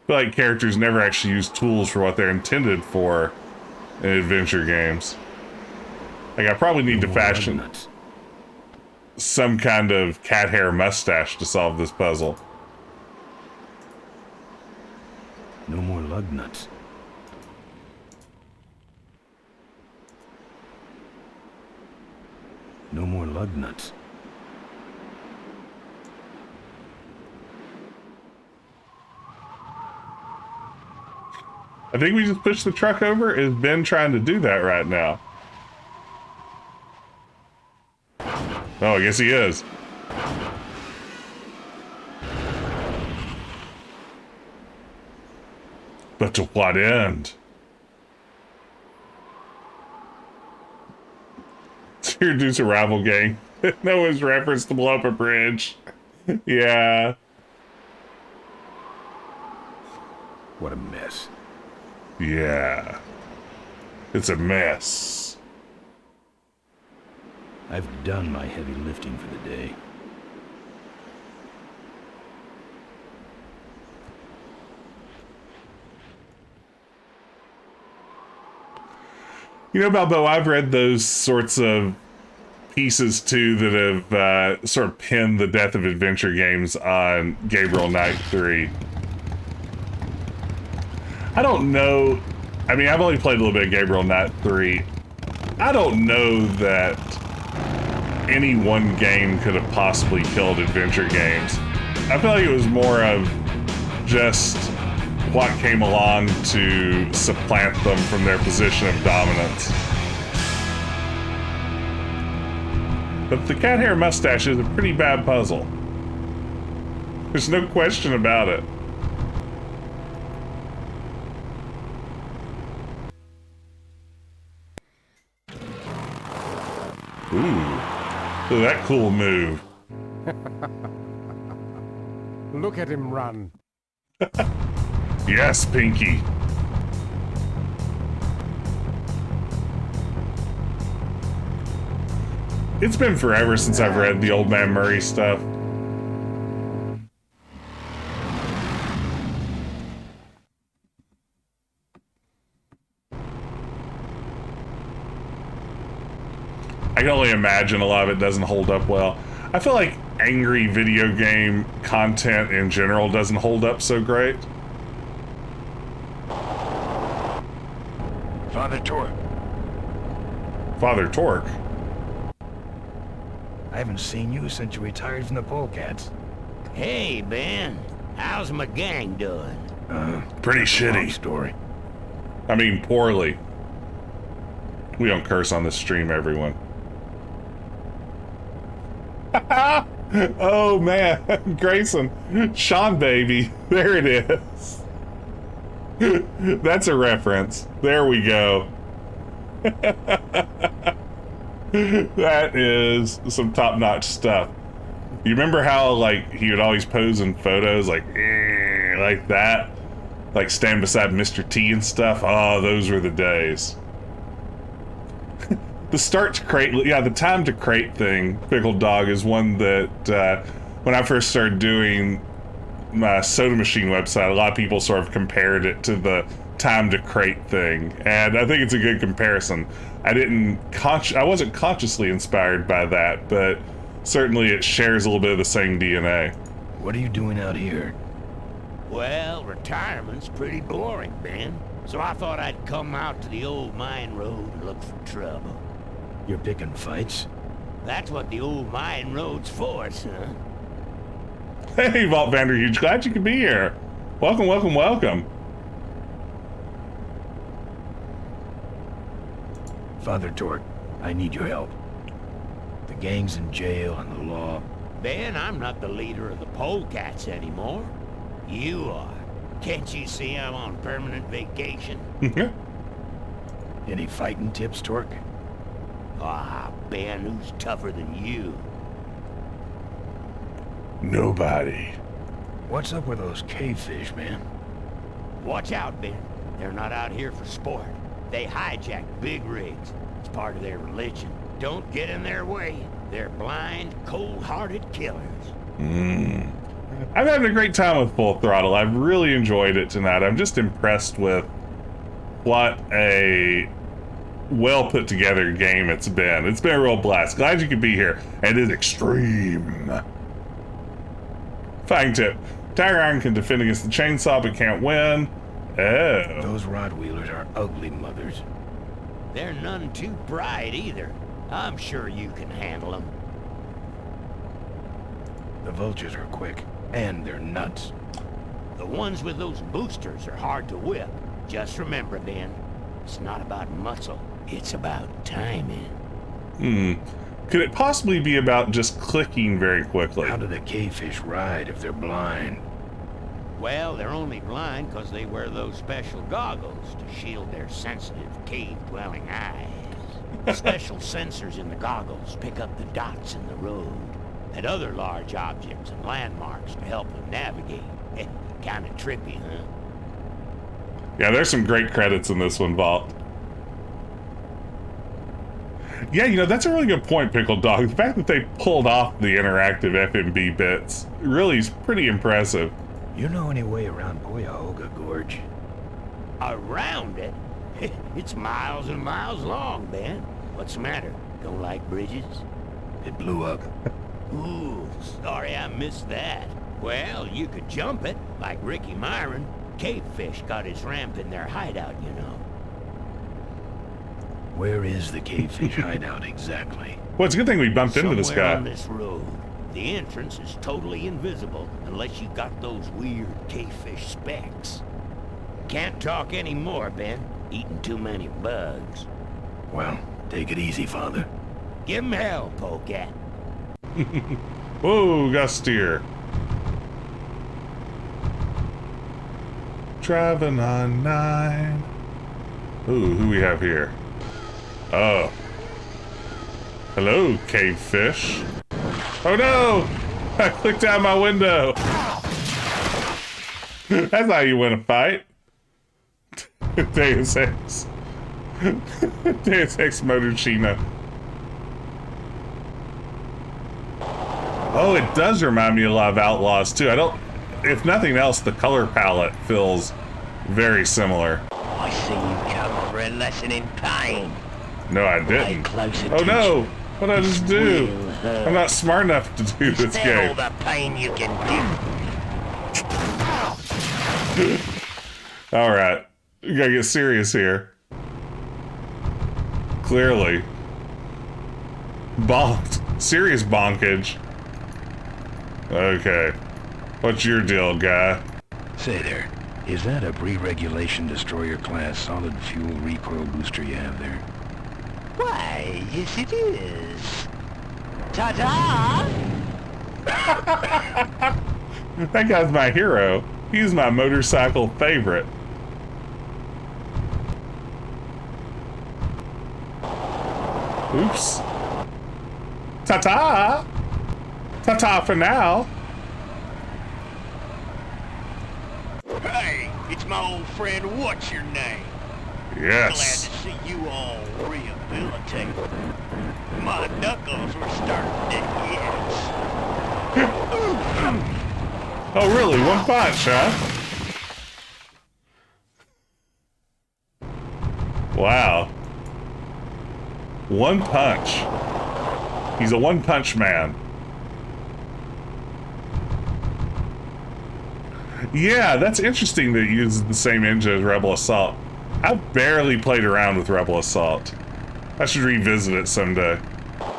I feel like characters never actually use tools for what they're intended for in adventure games. Like, I probably need to fashion some kind of cat hair mustache to solve this puzzle. No more lug nuts. No more lug nuts. I think we just pushed the truck over. Is Ben trying to do that right now? Oh, I guess he is. But to what end? To introduce a rival gang. That was reference to blow up a bridge. Yeah. What a mess. Yeah. It's a mess. I've done my heavy lifting for the day. You know, Balbo, I've read those sorts of pieces too that have sort of pinned the death of adventure games on Gabriel Knight 3. I don't know. I mean, I've only played a little bit of Gabriel Knight 3. I don't know that any one game could have possibly killed adventure games. I feel like it was more of just what came along to supplant them from their position of dominance. But the cat hair mustache is a pretty bad puzzle. There's no question about it. Ooh, look at that cool move. Look at him run. Yes, Pinky. It's been forever since I've read the Old Man Murray stuff. I can only imagine a lot of it doesn't hold up well. I feel like angry video game content in general doesn't hold up so great. Father Torque. Father Torque? I haven't seen you since you retired from the Polecats. Hey, Ben. How's my gang doing? Pretty shitty. Story. I mean, poorly. We don't curse on this stream, everyone. Oh, man. Grayson. Sean, baby. There it is. That's a reference. There we go. That is some top-notch stuff. You remember how, like, he would always pose in photos, like that? Like, stand beside Mr. T and stuff? Oh, those were the days. The start to crate, yeah, the time to crate thing, Pickled Dog, is one that, when I first started doing my Soda Machine website, a lot of people sort of compared it to the time to crate thing, and I think it's a good comparison. I wasn't consciously inspired by that, but certainly it shares a little bit of the same DNA. What are you doing out here? Well, retirement's pretty boring, Ben. So I thought I'd come out to the old mine road and look for trouble. You're picking fights? That's what the old mine road's for, son. Hey, Vault Vanderhuge, glad you could be here. Welcome, welcome, welcome. Father Torque, I need your help. The gang's in jail and the law. Ben, I'm not the leader of the Polecats anymore. You are. Can't you see I'm on permanent vacation? Any fighting tips, Torque? Ah, Ben, who's tougher than you? Nobody. What's up with those cavefish, man? Watch out, Ben. They're not out here for sport. They hijack big rigs. It's part of their religion. Don't get in their way. They're blind, cold-hearted killers. I'm having a great time with Full Throttle. I've really enjoyed it tonight. I'm just impressed with what a well put together game it's been. It's been a real blast. Glad you could be here. It is extreme. Fighting tip. Tiger Iron can defend against the chainsaw but can't win. Oh. Those rod wheelers are ugly mothers. They're none too bright either. I'm sure you can handle them. The vultures are quick, and they're nuts. The ones with those boosters are hard to whip. Just remember, Ben, it's not about muscle, it's about timing. Could it possibly be about just clicking very quickly? How do the cavefish ride if they're blind? Well, they're only blind because they wear those special goggles to shield their sensitive, cave-dwelling eyes. Special sensors in the goggles pick up the dots in the road and other large objects and landmarks to help them navigate. Kinda trippy, huh? Yeah, there's some great credits in this one, Vault. Yeah, you know, that's a really good point, Pickled Dog. The fact that they pulled off the interactive FMB bits really is pretty impressive. You know any way around Cuyahoga Gorge? Around it? It's miles and miles long, Ben. What's the matter? Don't like bridges? It blew up. Ooh, sorry I missed that. Well, you could jump it, like Ricky Myron. Cavefish got his ramp in their hideout, you know. Where is the cavefish hideout exactly? Well, it's a good thing we bumped into this Somewhere guy. on this road. The entrance is totally invisible unless you got those weird cavefish specs. Can't talk anymore, Ben. Eating too many bugs. Well, take it easy, Father. Give him hell, Polecat. Whoa, got steer. Driving on 9. Ooh, who we have here? Oh. Hello, cavefish. Oh no! I clicked out my window. That's how you win a fight. Deus Ex. Deus Ex Motorchino. Oh, it does remind me a lot of Outlaws too. If nothing else, the color palette feels very similar. I see you've come for a lesson in pain. No, I didn't. Close Oh no! What did I just do? I'm not smart enough to do this All game. the pain you can give. Alright. We gotta get serious here. Clearly. Bonked. Serious bonkage. Okay. What's your deal, guy? Say there, is that a pre-regulation destroyer class solid fuel recoil booster you have there? Why, yes it is. Ta-ta! That guy's my hero. He's my motorcycle favorite. Oops. Ta-ta! Ta-ta for now. Hey, it's my old friend, what's your name? Yes. Glad to see you all rehabilitated. My knuckles were starting to itch. Oh, really? One punch, huh? Wow. One punch. He's a one-punch man. Yeah, that's interesting that it uses the same engine as Rebel Assault. I've barely played around with Rebel Assault. I should revisit it someday.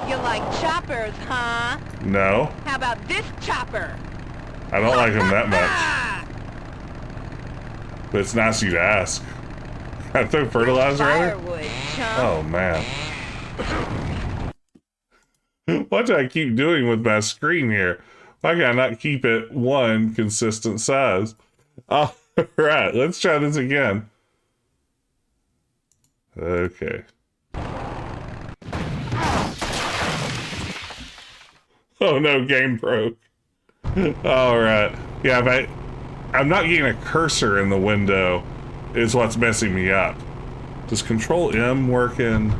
You like choppers, huh? No, How about this chopper? I don't like them that much. But it's nice of you to ask. Can I throw fertilizer at her? Firewood, chump. Oh, man. What do I keep doing with my screen here? Why can I not keep it one consistent size? All right, let's try this again. Okay. Oh no, game broke. All right. Yeah, I'm not getting a cursor in the window is what's messing me up. Does Control M work in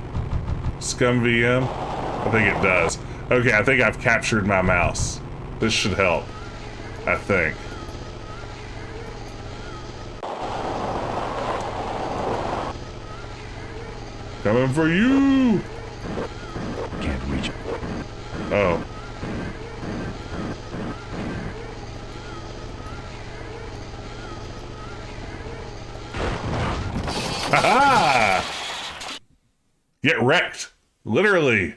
ScumVM? I think it does. Okay, I think I've captured my mouse. This should help. I think. Coming for you! Can't reach it. Oh. Ha-ha! Get wrecked. Literally.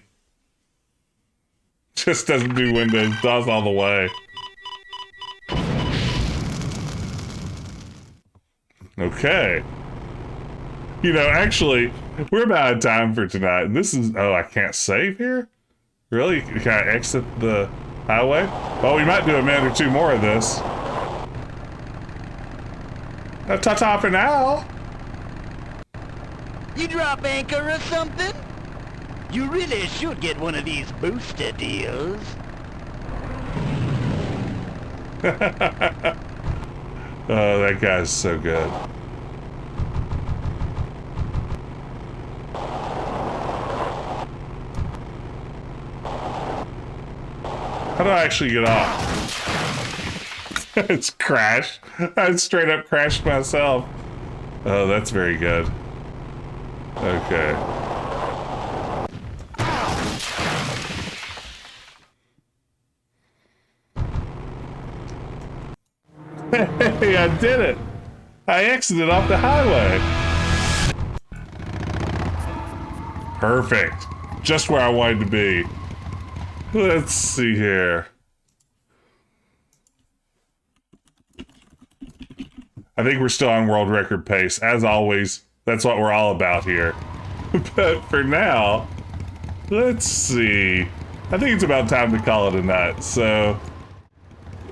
Just doesn't do Windows DOS all the way. Okay. You know, actually, we're about out of time for tonight. This is... Oh, I can't save here? Really? Can I exit the highway? Well, we might do a minute or two more of this. Ta-ta for now. You drop anchor or something? You really should get one of these booster deals. Oh, that guy's so good. How do I actually get off? It's crashed. I straight up crashed myself. Oh, that's very good. Okay. Hey, I did it! I exited off the highway. Perfect. Just where I wanted to be. Let's see here. I think we're still on world record pace. As always, that's what we're all about here. But for now, let's see. I think it's about time to call it a night. So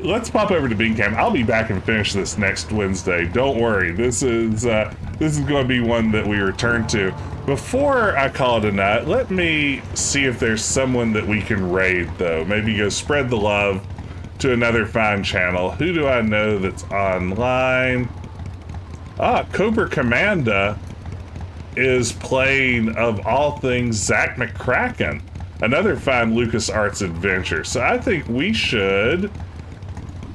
let's pop over to Bean Camp. I'll be back and finish this next Wednesday. Don't worry. This is going to be one that we return to. Before I call it a night, let me see if there's someone that we can raid, though. Maybe go spread the love to another fine channel. Who do I know that's online? Cobra Commanda is playing, of all things, Zach McCracken, another fine LucasArts adventure. So I think we should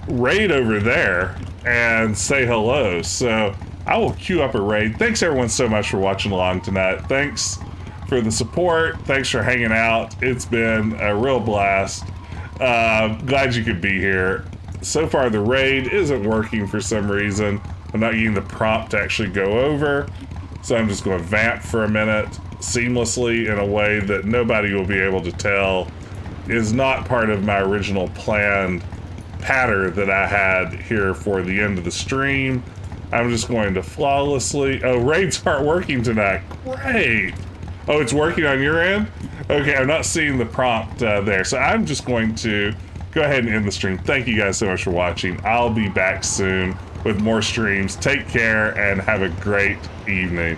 raid over there and say hello. So I will queue up a raid. Thanks everyone so much for watching along tonight. Thanks for the support. Thanks for hanging out. It's been a real blast. Glad you could be here. So far the raid isn't working for some reason. I'm not getting the prompt to actually go over. So I'm just going to vamp for a minute seamlessly in a way that nobody will be able to tell is not part of my original planned pattern that I had here for the end of the stream. I'm just going to flawlessly... Oh, raids aren't working tonight. Great. Oh, it's working on your end? Okay, I'm not seeing the prompt there. So I'm just going to go ahead and end the stream. Thank you guys so much for watching. I'll be back soon with more streams. Take care and have a great evening.